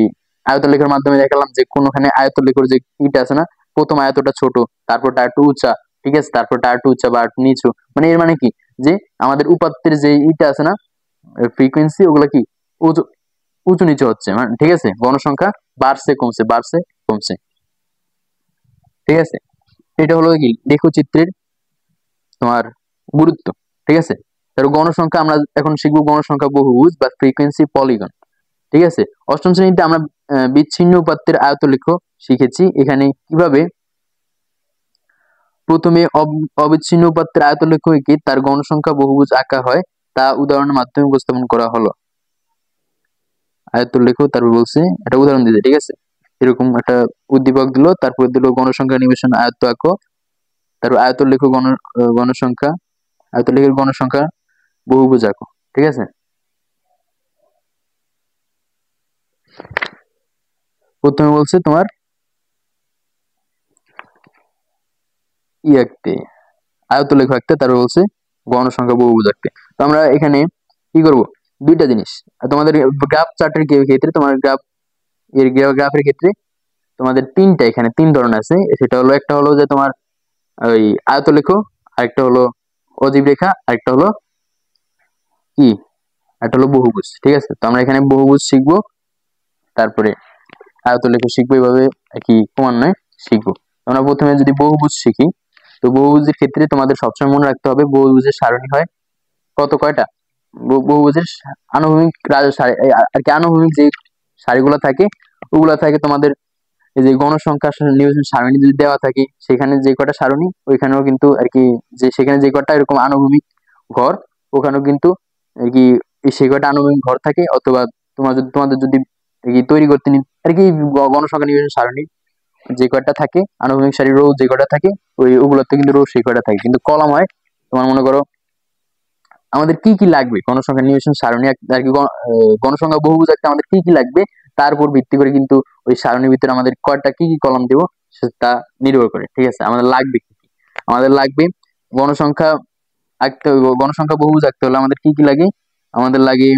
আয়তলেখার মাধ্যমে দেখালাম যে কোনখানে আয়তলেখার যে ইটা আছে না, প্রথম আয়তটা ছোট, তারপরটা একটু উঁচা, ঠিক আছে, তারপরটা একটু উঁচা বা একটু নিচু, মানে এর মানে কি যে আমাদের উপাত্তের যে ইটা আছে না ফ্রিকোয়েন্সি, ওগুলা কি উঁচু উঁচু নিচু হচ্ছে, মানে ঠিক আছে, গণসংখ্যা বাড়ছে কমছে বাড়ছে কমছে। ঠিক আছে, এটা হলো কি লেখচিত্রের তোমার গুরুত্ব। ঠিক আছে, তার গণসংখ্যা আমরা এখন শিখবো গণসংখ্যা বহুভুজ বা ফ্রিকোয়েন্সি পলিগন। ঠিক আছে, অষ্টম শ্রেণীতে আমরা বিচ্ছিন্ন উপাত্তের আয়তলেখ শিখেছি। এখানে কিভাবে প্রথমে অবিচ্ছিন্ন উপাত্তের আয়তলেখ এঁকে তার গণসংখ্যা বহুভুজ আঁকা হয়, তা উদাহরণের মাধ্যমে উপস্থাপন করা হলো। আয়তলেখ, তারপর বলছে একটা উদাহরণ দিতে, ঠিক আছে। এরকম একটা উদ্দীপক দিল, তারপর দিল গণসংখ্যা নিবেশন আয়ত্ত আঁকো, তারপর আয়তলেখ গণসংখ্যা, আয়তলেখের গণসংখ্যা বহুভুজ আঁকো, ঠিক আছে। প্রথমে বলছে তোমার আঁকতে, আয়তলেখ আঁকতে, তারপর বলছে গণসংখ্যা বহুভুজ আঁকতে। তো আমরা এখানে কি করব, দুইটা জিনিস। তোমাদের গ্রাফ চার্টের ক্ষেত্রে, তোমার গ্রাফের ক্ষেত্রে তোমাদের তিনটা, এখানে তিন ধরনের আছে। সেটা হলো, একটা হলো যে তোমার ওই আয়তলেখ, আরেকটা হলো অজীব রেখা, আরেকটা হলো কি, একটা হলো বহুভুজ, ঠিক আছে। তো আমরা এখানে বহুভুজ শিখবো, তারপরে আয়তলেখ শিখবো, এইভাবে কি ক্রমান্বয়ে শিখবো। আমরা প্রথমে যদি বহুভুজ শিখি, তো বহুভুজের ক্ষেত্রে তোমাদের সবসময় মনে রাখতে হবে বহুভুজের সারণী হয় কত, কয়টা। বহুভুজের আনুভূমিক আর কি, আনুভূমিক যে সারিগুলো থাকে ওগুলা থাকে তোমাদের এই যে গণসংখ্যা নিবেশন সারণী যদি দেওয়া থাকে, সেখানে যে কটা সারণী ওইখানেও কিন্তু আর কি, যে সেখানে যে কটা এরকম আনুভূমিক ঘর, ওখানেও কিন্তু আর কি সেই কটা আনুভূমিক ঘর থাকে। অথবা তোমাদের যদি তৈরি করতে আর কি গণসংখ্যা নিবেশন সারণী যে কয়টা থাকে, আনুভূমিক সারি রো যে কয়টা থাকে, ওগুলোতে কিন্তু রো সেই কয়টা থাকে। কিন্তু কলাম হয় তোমার, মনে করো আমাদের কি কি লাগবে গণসংখ্যা নিবেশন সারণী আর কি, গণসংখ্যা বহুভুজ আঁকতে আমাদের কি কি লাগবে, তার উপর ভিত্তি করে কিন্তু ওই সারণীর ভিতরে আমাদের কয়টা কি কি কলাম দেবো তা নির্ভর করে, ঠিক আছে। আমাদের লাগবে কি কি, আমাদের লাগবে গণসংখ্যা আঁকতে, গণসংখ্যা বহুভুজ আঁকতে হলে আমাদের কি কি লাগে, আমাদের লাগে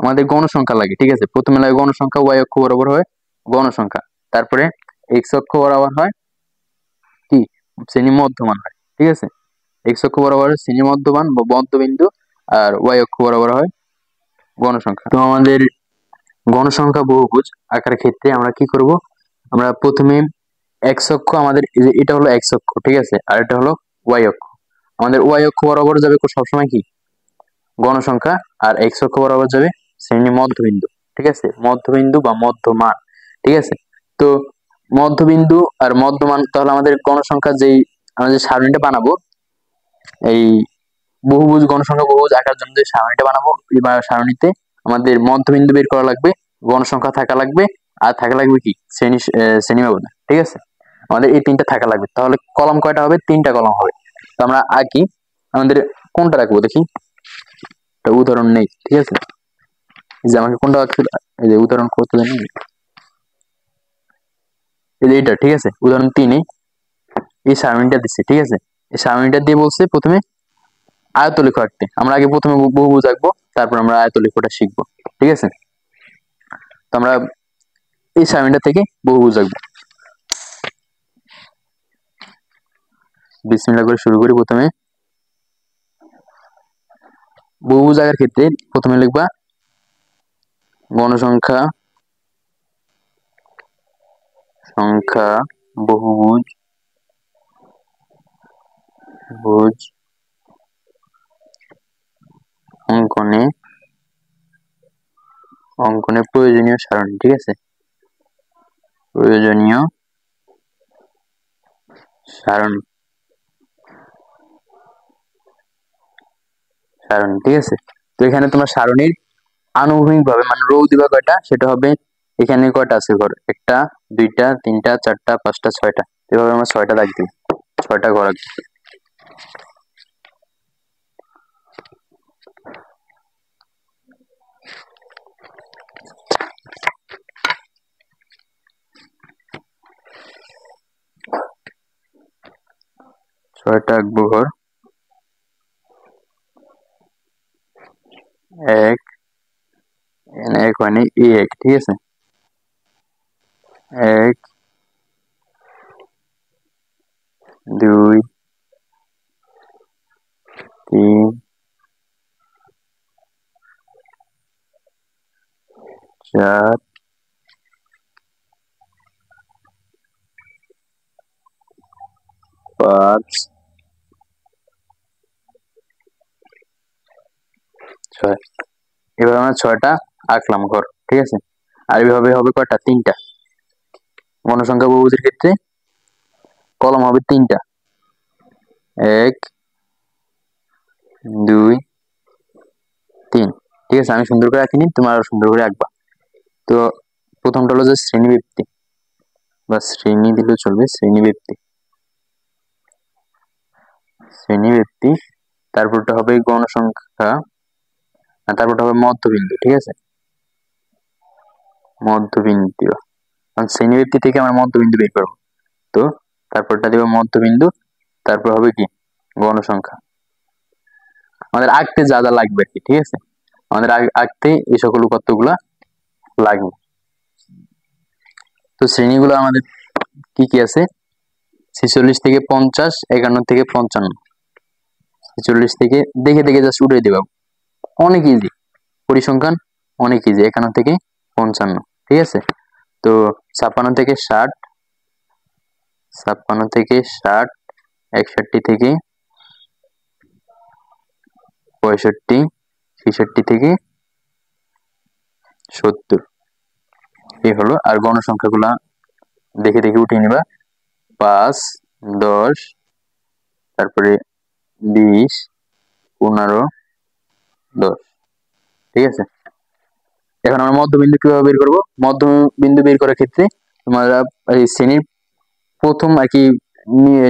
আমাদের গণসংখ্যা লাগে, ঠিক আছে। প্রথমে লাগে গণসংখ্যা, ওয়াই অক্ষ বরাবর হয় গণসংখ্যা, তারপরে এক্স অক্ষ বরাবর হয় কি, শ্রেণী মধ্যমান হয়, ঠিক আছে। এক্স অক্ষ বরাবর শ্রেণী মধ্যমান বা মধ্যবিন্দু, আর ওয়াই অক্ষ বরাবর হয় গণসংখ্যা। তো আমাদের গণসংখ্যা বহুভুজ আঁকার ক্ষেত্রে আমরা কি করব, আমরা প্রথমে এক্স অক্ষ, আমাদের এটা হলো এক্স অক্ষ, ঠিক আছে, আর এটা হলো ওয়াই অক্ষ। আমাদের ওয়াই অক্ষ বরাবর যাবে সবসময় কি, গণসংখ্যা, আর এক্স অক্ষ বরাবর যাবে শ্রেণী মধ্যবিন্দু, ঠিক আছে, মধ্যবিন্দু বা মধ্যমান, ঠিক আছে। তো মধ্যবিন্দু আর মধ্যমান, তাহলে আমাদের গণসংখ্যা যেই আমরা যে সারণীটা বানাবো, এই বহুভুজ গণসংখ্যা বহুভুজ আঁকার জন্য যে সারণীটা বানাবো, এবার সারণীতে আমাদের মধ্যবিন্দু বের করা লাগবে, গণসংখ্যা থাকা লাগবে, আর থাকা লাগবে কি শ্রেণী ব্যবধান, ঠিক আছে। আমাদের এই তিনটা থাকা লাগবে, তাহলে কলাম কয়টা হবে, তিনটা কলাম হবে। তো আমরা আঁকি, আমাদের কোনটা রাখবো দেখি, একটা উদাহরণ নেই, ঠিক আছে। এই যে আমাকে কোনটা আঁকতে, এই যে উদাহরণ করতে জানি, এই যে এটা, ঠিক আছে, উদাহরণ 3-এ এই সারণীটা দিচ্ছে, ঠিক আছে। এই সারণীটা দিয়ে বলছে প্রথমে আয়তলেখ আঁকতে। আমরা আগে প্রথমে বহুভুজ আঁকবো, তারপর আমরা আয়তলেখটা শিখবো, ঠিক আছে। তো আমরা এই সারণীটা থেকে বহুভুজ আঁকবো। বিসমিল্লাহ করে শুরু করি। প্রথমে বহুভুজ আঁকার ক্ষেত্রে প্রথমে লিখবা গণসংখ্যা বহুভুজ অঙ্কনে প্রয়োজনীয় সারণী, ঠিক আছে, প্রয়োজনীয় সারণী, ঠিক আছে। তো এখানে তোমার সারণীর আনুভূমিক ভাবে মানে রো দিবা কয়টা, সেটা হবে এখানে কয়টা আছে ঘর, একটা, দুইটা, তিনটা, চারটা, পাঁচটা, ছয়টা, এভাবে আমরা ছয়টা দাগ দিই, ছয়টা ঘর আঁকবো। ছয়টা আঁকবো ঘর, এক, এক মানে এক, ঠিক আছে, এক, দুই, তিন, চার, পাঁচ, ছয়। এবার আমরা ছয়টা আঁকলাম ঘর, ঠিক আছে। আর এভাবে হবে কয়টা, তিনটা, গণসংখ্যা বহুপদীর ক্ষেত্রে কলম হবে 3টা, 1 2 3। ঠিক আছে, আমি সুন্দর করে আঁকিনি, তোমার আরো সুন্দর করে আঁকবা। তো প্রথমটা হলো যে শ্রেণীব্যক্তি, বা শ্রেণী দিলে চলবে, শ্রেণীব্যক্তি শ্রেণীব্যক্তি। তারপরটা হবে গণসংখ্যা, আর তারপরটা হবে মধ্যবিন্দু। ঠিক আছে, মধ্যবিন্দু, শ্রেণীব্যক্তি থেকে আমরা মধ্যবিন্দু বের করবো। তো তারপরটা দেবো মধ্যবিন্দু, তারপর হবে কি গণসংখ্যা। আমাদের আঁকতে যা যা লাগবে আর কি। ঠিক আছে, আমাদের আঁকতে এই সকল উপাত্তগুলা লাগবে। তো শ্রেণীগুলো আমাদের কি কি আছে, 46 থেকে 50, 51 থেকে 55। 46 থেকে দেখে দেখে জাস্ট উঠে দেবা, অনেক ইজি। পরিসংখ্যান অনেক ইজি, 51 থেকে 55। ঠিক আছে, তো 56 থেকে 60, 56 থেকে 60, 61 থেকে 65, 66 থেকে 70। এই হলো। আর গণসংখ্যাগুলা দেখে দেখে উঠিয়ে নিবা, 5, 10, তারপরে 20, 15, 10। ঠিক আছে, এখন আমরা মধ্যবিন্দু কিভাবে বের করবো। মধ্যবিন্দু বের করার ক্ষেত্রে তোমরা এই শ্রেণীর প্রথম আর কি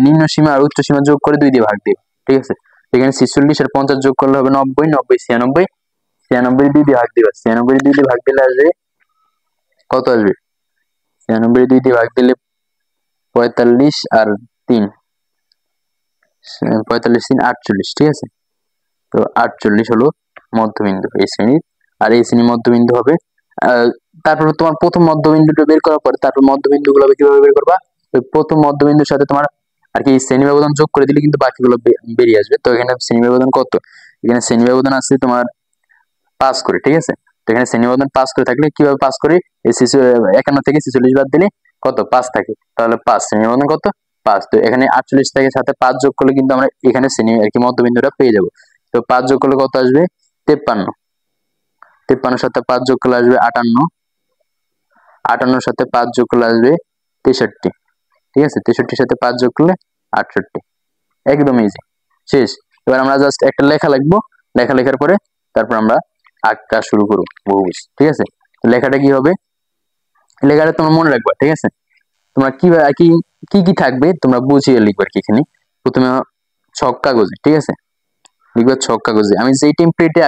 নিম্ন সীমা আর উচ্চ সীমা যোগ করে 2 দিয়ে ভাগ দিবে। ঠিক আছে, এখানে 46 আর 50 যোগ করলে হবে 90, 90 96, 96 2 দিয়ে ভাগ দিবা। 96 2 দিয়ে ভাগ দিলে আসবে কত আসবে, 96 2 দিয়ে ভাগ দিলে 45 আর 3, 45 3 48। ঠিক আছে, তো 48 হলো মধ্যবিন্দু এই শ্রেণীর। আর এই শ্রেণীর মধ্যবিন্দু হবে তারপর তোমার প্রথম মধ্যবিন্দুটা বের করার পর তারপর মধ্যবিন্দু গুলো কিভাবে বের করবা। তো প্রথম মধ্যবিন্দুর সাথে তোমার আর কি শ্রেণী ব্যবধান যোগ করে দিলে কিন্তু বাকিগুলো বেরিয়ে আসবে। তো এখানে শ্রেণী ব্যবধান কত, এখানে শ্রেণী ব্যবধান আছে তোমার 5 করে। ঠিক আছে, তো এখানে শ্রেণী ব্যবধান 5 করে থাকলে কিভাবে 5 করে, এই 51 থেকে 46 বাদ দিলে কত 5 থাকে, তাহলে 5 শ্রেণী ব্যবধান কত 5। তো এখানে 48 থেকে সাথে 5 যোগ করলে কিন্তু আমরা এখানে শ্রেণী আর কি মধ্যবিন্দুটা পেয়ে যাবো। তো 5 যোগ করলে কত আসবে 53, 53 সাথে 5 যোগ করলে আসবে 58, 58 সাথে 5 যোগ করলে আসবে 63। ঠিক আছে, 63 সাথে 5 যোগ করলে 68। একদম ইজি, শেষ। এবার আমরা জাস্ট একটা লেখা লিখবো, লেখা লেখার পরে তারপর আমরা আঁকা শুরু করবো বহুভুজ। ঠিক আছে, লেখাটা কি হবে, লেখাটা তোমরা মনে রাখবা। ঠিক আছে, তোমরা কি কি কি কি থাকবে তোমরা বুঝিয়ে লিখবা কি। এখানে প্রথমে ছক কাগজে, ঠিক আছে, লিখবা ছক কাগজে। আমি যেই টেমপ্লেটে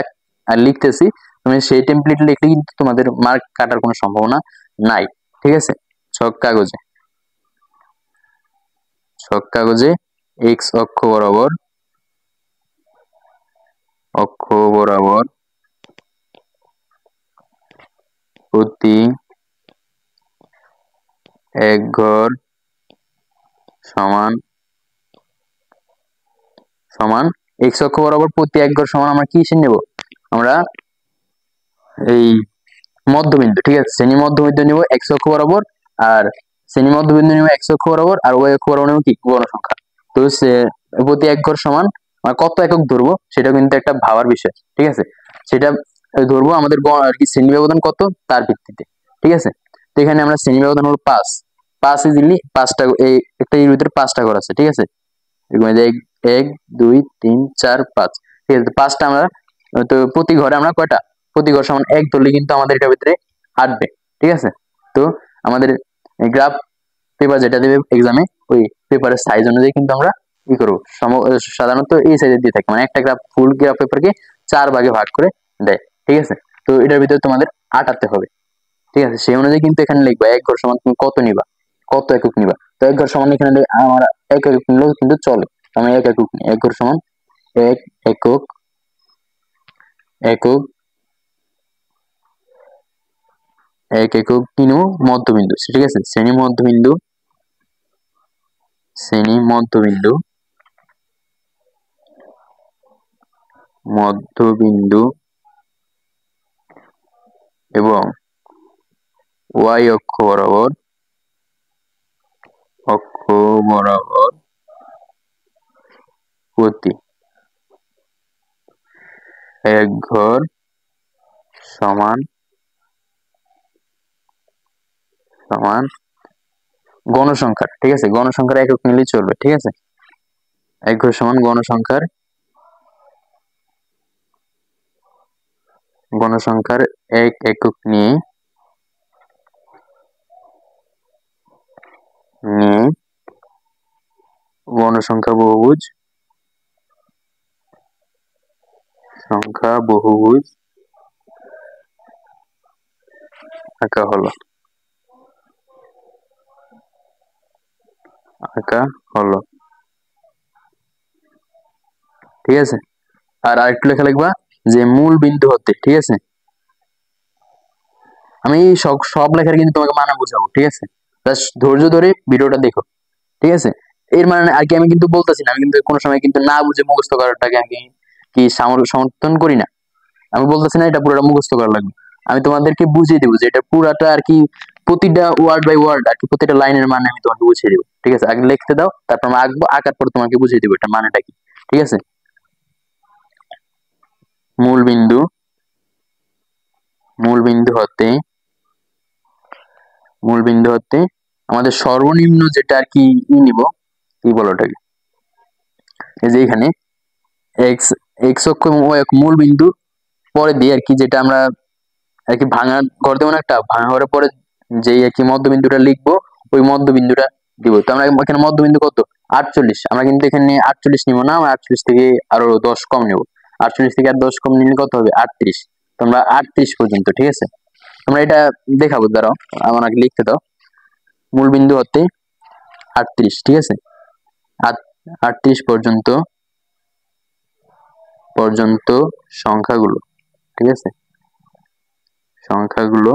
লিখতেছি তুমি সেই টেমপ্লেট লিখলে কিন্তু তোমাদের মার্ক কাটার কোনো সম্ভাবনা নাই। ঠিক আছে, ছক কাগজে, ছক কাগজে এক্স অক্ষ বরাবর, অক্ষ বরাবর প্রতি এক ঘর সমান সমান এক্স অক্ষ বরাবর প্রতি এক ঘর সমান আমরা কি হিসেবে নেব, আমরা এই মধ্যবিন্দু। ঠিক আছে, শ্রেণী মধ্যবিন্দু নিব এক্স অক্ষ বরাবর, আর শ্রেণী মধ্যবিন্দু নিব এক্স অক্ষ বরাবর, আর ওয়াই অক্ষ বরাবর নিব কি গণসংখ্যা। তো প্রতি এক ঘর সমান কত একক ধরবো সেটা কিন্তু একটা ভাবার বিষয়। ঠিক আছে, সেটা ধরবো আমাদের আর কি শ্রেণী ব্যবধান কত তার ভিত্তিতে। ঠিক আছে, তো এখানে আমরা শ্রেণী ব্যবধান হলো 5, 5 ইজিলি 5টা, এই একটা এর ভিতরে 5টা ঘর আছে। ঠিক আছে, এক 1 2 3 4 5। ঠিক আছে, 5টা আমরা, তো প্রতি ঘরে আমরা কয়টা, প্রতি ঘর সমান 1 ধরলে কিন্তু আমাদের এটার ভিতরে আটবে। ঠিক আছে, তো আমাদের গ্রাফ পেপার যেটা দেবে এক্সামে, ওই পেপারের সাইজ অনুযায়ী কিন্তু আমরা কি করবো, সাধারণত এই সাইজে দিয়ে থাকে, মানে একটা গ্রাফ ফুল গ্রাফ পেপারকে 4 ভাগে ভাগ করে দেয়। ঠিক আছে, তো এটার ভিতরে তোমাদের আটাতে হবে। ঠিক আছে, সেই অনুযায়ী কিন্তু এখানে লিখবা এক ঘর সমান তুমি কত নিবা, কত একক নিবা। তো এক ঘর সমান এখানে আমার এক একক নিলেও কিন্তু চলে, আমি এক একক নিই। এক ঘর সমান এক একক, একক এক একক কিনু মধ্যবিন্দু। ঠিক আছে, শ্রেণী মধ্যবিন্দু, শ্রেণী মধ্যবিন্দু, মধ্যবিন্দু এবং ওয়াই অক্ষ বরাবর, অক্ষ বরাবর প্রতি এক ঘর সমান সমান গণসংখ্যার, ঠিক আছে, গণসংখ্যার একক নিলেই চলবে, ঠিক আছে। এক ঘর সমান গণসংখ্যার এক একক নিয়ে গণসংখ্যা বহুভুজ আঁকা হলো, ঠিক আছে। আর আরেকটু লেখা লিখবা যে মূল বিন্দু হতে, ঠিক আছে। আমি সব লেখার কিন্তু তোমাকে মানে বুঝাবো, ঠিক আছে। জাস্ট ধৈর্য ধরে ভিডিওটা দেখো, ঠিক আছে। এর মানে আর কি আমি কিন্তু বলতেছি না, আমি কিন্তু কোনো সময় কিন্তু না বুঝে মুখস্থ করাটাকে আমি কি সমর্থন করি না। আমি বলতেছি না এটা পুরোটা মুখস্থ করা লাগবে, আমি তোমাদেরকে বুঝিয়ে দেবো যে এটা পুরাটা আর কি প্রতিটা ওয়ার্ড বাই ওয়ার্ড আর কি প্রতিটা লাইনের মানে আমি তোমাকে বুঝিয়ে দেবো, ঠিক আছে। আগে লিখতে দাও, তারপর আমি আঁকবো, আঁকার পর তোমাকে বুঝিয়ে দেবো এটা মানেটা কি, ঠিক আছে। মূল বিন্দু হতে আমাদের সর্বনিম্ন যেটা আর কি নিব, কি বলো ওটাকে, এই যে এখানে এক্স এক্স অক্ষ এবং ওয়াই অক্ষ মূল বিন্দু পরে দিয়ে আর কি যেটা আমরা আর কি ভাঙা ঘর দেবো না, একটা ভাঙা ঘরের পরে যেই আর কি মধ্যবিন্দুটা লিখবো ওই মধ্যবিন্দুটা দিব। তো আমরা এখানে মধ্যবিন্দু কত 48, আমরা কিন্তু এখানে 48 নিব না, আমরা 48 থেকে আরো 10 কম নেব। 48 থেকে আর 10 কম নিলে কত হবে 38, তোমরা 38 পর্যন্ত, ঠিক আছে। আমরা এটা দেখাবো, দাঁড়াও আমাকে লিখতে দাও। মূল বিন্দু হতে 38, ঠিক আছে, 38 পর্যন্ত সংখ্যাগুলো, ঠিক আছে, সংখ্যাগুলো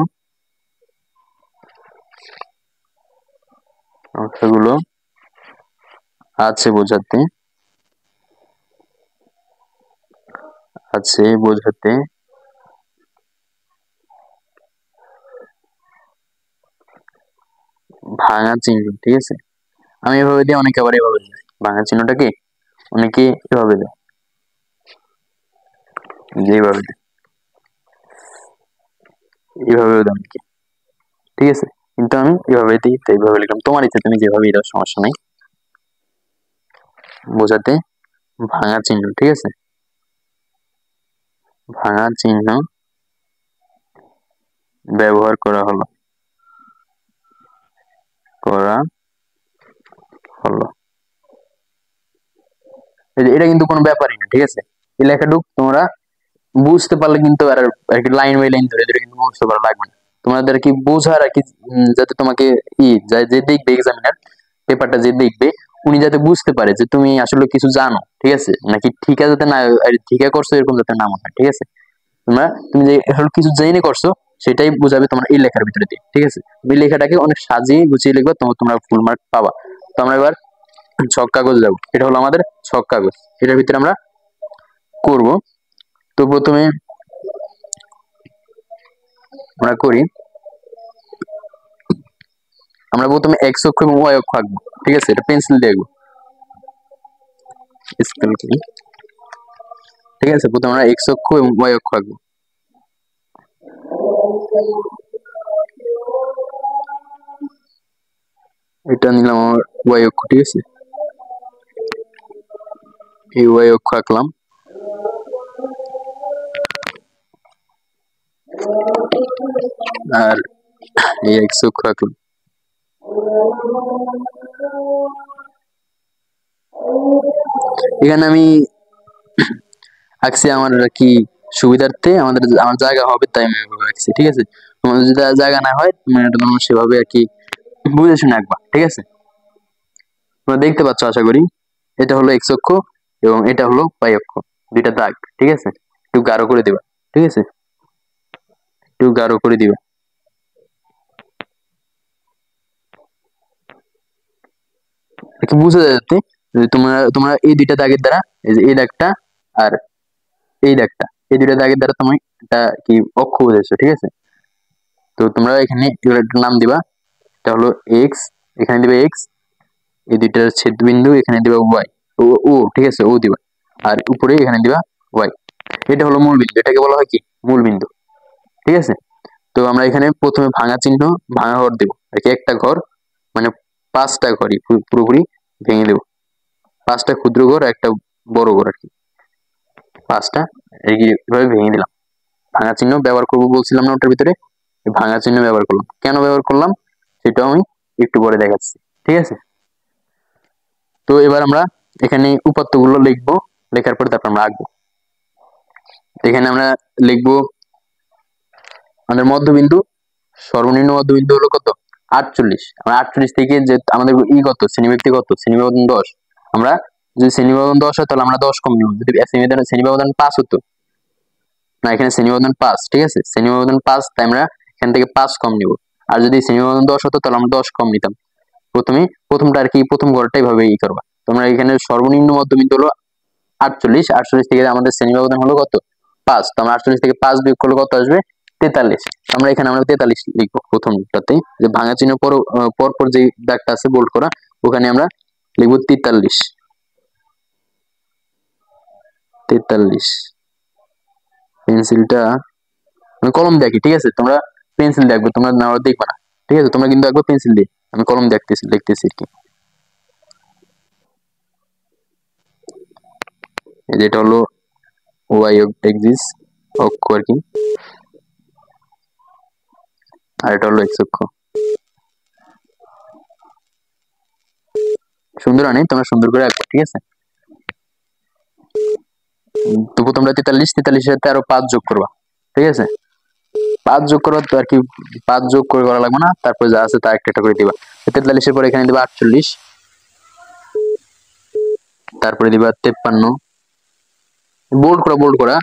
আছে বোঝাতে ভাঙা চিহ্ন, ঠিক আছে। আমি এভাবে দিই, অনেকে আবার এভাবে দেয় ভাঙা চিহ্নটা কি, অনেকে এভাবে দেয়, যেভাবে দেয় এইভাবেও দেয় অনেকে, ঠিক আছে। কিন্তু আমি এভাবে দিই, তো এইভাবে লিখলাম, তোমার ইচ্ছে তুমি যেভাবে দাও, সমস্যা নেই। বোঝাতে ভাঙা চিহ্ন, ঠিক আছে, ভাঙা চিহ্ন ব্যবহার করা হলো এটা কিন্তু কোনো ব্যাপারই না, ঠিক আছে। এই লেখাটুক তোমরা বুঝতে পারলে কিন্তু আর আর কি লাইন বাই লাইন ধরে ধরে কিন্তু মুখস্থ করা লাগবে না। তোমাদের কি বোঝার আর কি যাতে তোমাকে যে দেখবে এক্সামিনার পেপারটা যে দেখবে উনি যাতে বুঝতে পারে যে তুমি আসলে কিছু জানো, ঠিক আছে, নাকি ঠিকা যাতে না ঠিকা করছো এরকম যাতে না মনে হয়, ঠিক আছে। তুমি যে আসলে কিছু জেনে করছো সেটাই বুঝাবে তোমার এই লেখার ভিতরে দিয়ে, ঠিক আছে। তুমি লেখাটাকে অনেক সাজিয়ে গুছিয়ে লিখবে, তোমরা ফুল মার্ক পাবা। তো আমরা এবার ছক কাগজ যাবো, এটা হলো আমাদের ছক কাগজ, এটার ভিতরে আমরা করব। তো প্রথমে আমরা করি, আমরা প্রথমে এক্স অক্ষ এবং ওয়াই অক্ষ আঁকবো, ঠিক আছে। এটা পেন্সিল দিয়ে আঁকবো, ঠিক আছে। প্রথমে আমরা এক্স অক্ষ এবং ওয়াই অক্ষ আঁকবো। এটা নিলাম আমার ওয়াই অক্ষ, ঠিক আছে, এই ওয়াই অক্ষ আঁকলাম। আর এই এক্স অক্ষ আঁকলাম। এখানে আমি আঁকছি আমার কি সুবিধার্থে, আমার জায়গা হবে তাই আমি এভাবে আঁকছি, ঠিক আছে। তোমাদের যদি জায়গা না হয় তুমি এটা তোমরা সেভাবে আর কি বুঝে শুনে আঁকবা, ঠিক আছে। তোমরা দেখতে পাচ্ছ আশা করি, এটা হলো এক্স অক্ষ এবং এটা হলো ওয়াই অক্ষ, দুইটা দাগ, ঠিক আছে। একটু গাঢ় করে দিবা, ঠিক আছে, একটু গাঢ় করে দিবা। একটু বুঝে যাচ্ছে তোমরা এই দুইটা দাগের দ্বারা, এই যে এই দাগটা আর এই দাগটা, এই দুইটা দাগের দ্বারা তুমি একটা কি অক্ষ বুঝেছো, ঠিক আছে। তো তোমরা এখানে একটা নাম দিবা, এটা হলো এক্স, এখানে দিবে এক্স, এই দুইটার ছেদ বিন্দু এখানে দিবা ওয়াই, ও ঠিক আছে, ও দিবা, আর উপরে এখানে দিবা ওয়াই। এটা হলো মূল বিন্দু, এটাকে বলা হয় কি মূল বিন্দু, ঠিক আছে। তো আমরা এখানে প্রথমে ভাঙা চিহ্ন, ভাঙা ঘর দেবো আর কি, একটা ঘর মানে 5টা ঘরই পুরোপুরি ভেঙে দেব। 5টা ক্ষুদ্র ঘর, একটা বড় ঘর আর কি, 5টা এইভাবে ভেঙে দিলাম। ভাঙা চিহ্ন ব্যবহার করবো বলছিলাম না ওটার ভিতরে, ভাঙা চিহ্ন ব্যবহার করলাম। কেন ব্যবহার করলাম সেটাও আমি একটু পরে দেখাচ্ছি, ঠিক আছে। তো এবার আমরা এখানে উপাত্তগুলো লিখবো, লেখার পর তারপর আমরা আঁকবো। এখানে আমরা লিখবো আমাদের মধ্যবিন্দু, সর্বনিম্ন মধ্যবিন্দু হলো কত 48। আমরা 48 থেকে যে আমাদের কত শ্রেণীব্যক্তি কত শ্রেণী ব্যবধান 10, আমরা যদি শ্রেণী ব্যবধান 10 হয় তাহলে আমরা 10 কম নিব। যদি শ্রেণী ব্যবধান 5 হতো না, এখানে শ্রেণী ব্যবধান 5, ঠিক আছে, শ্রেণী ব্যবধান 5 তাই আমরা এখান থেকে 5 কম নিব। আর যদি শ্রেণী ব্যবধান 10 হতো তাহলে আমরা 10 কম নিতাম। প্রথমটা আর কি, প্রথম ঘরটা এইভাবে করবা তোমরা। এখানে সর্বনিম্ন মধ্যবিন্দু হলো 48, 48 থেকে আমাদের শ্রেণী ব্যবধান হলো কত 5, তো আমরা 48 থেকে 5 বিয়োগ করলে কত আসবে 43। আমরা এখানে 43 লিখবো প্রথমটাতে, যে ভাঙা চিহ্ন পর যে দাগটা আছে বোল্ড করা, ওখানে আমরা লিখবো 43। পেন্সিলটা আমি কলম দেখি, ঠিক আছে, তোমরা পেন্সিল দেখবে, তোমরা না দেখবা না, ঠিক আছে, তোমরা কিন্তু একবার পেন্সিল দিয়ে, আমি কলম লিখতেছি আর কি। যেটা হলো ওয়াই এক্সিস অক্ষ আর কি, আর এটা হলো এক্স অক্ষ। সুন্দর আনি, তোমরা সুন্দর করে আঁকো, ঠিক আছে। তবু তোমরা 43 এর সাথে আরো 5 যোগ করবা, ঠিক আছে, 5 যোগ করবা তো আর কি, 5 যোগ করে করা লাগবে না, তারপর যা আছে তা একটা করে দিবা। 43 এর পরে এখানে দিবা 48, তারপরে দিবা 53, বোল্ড করা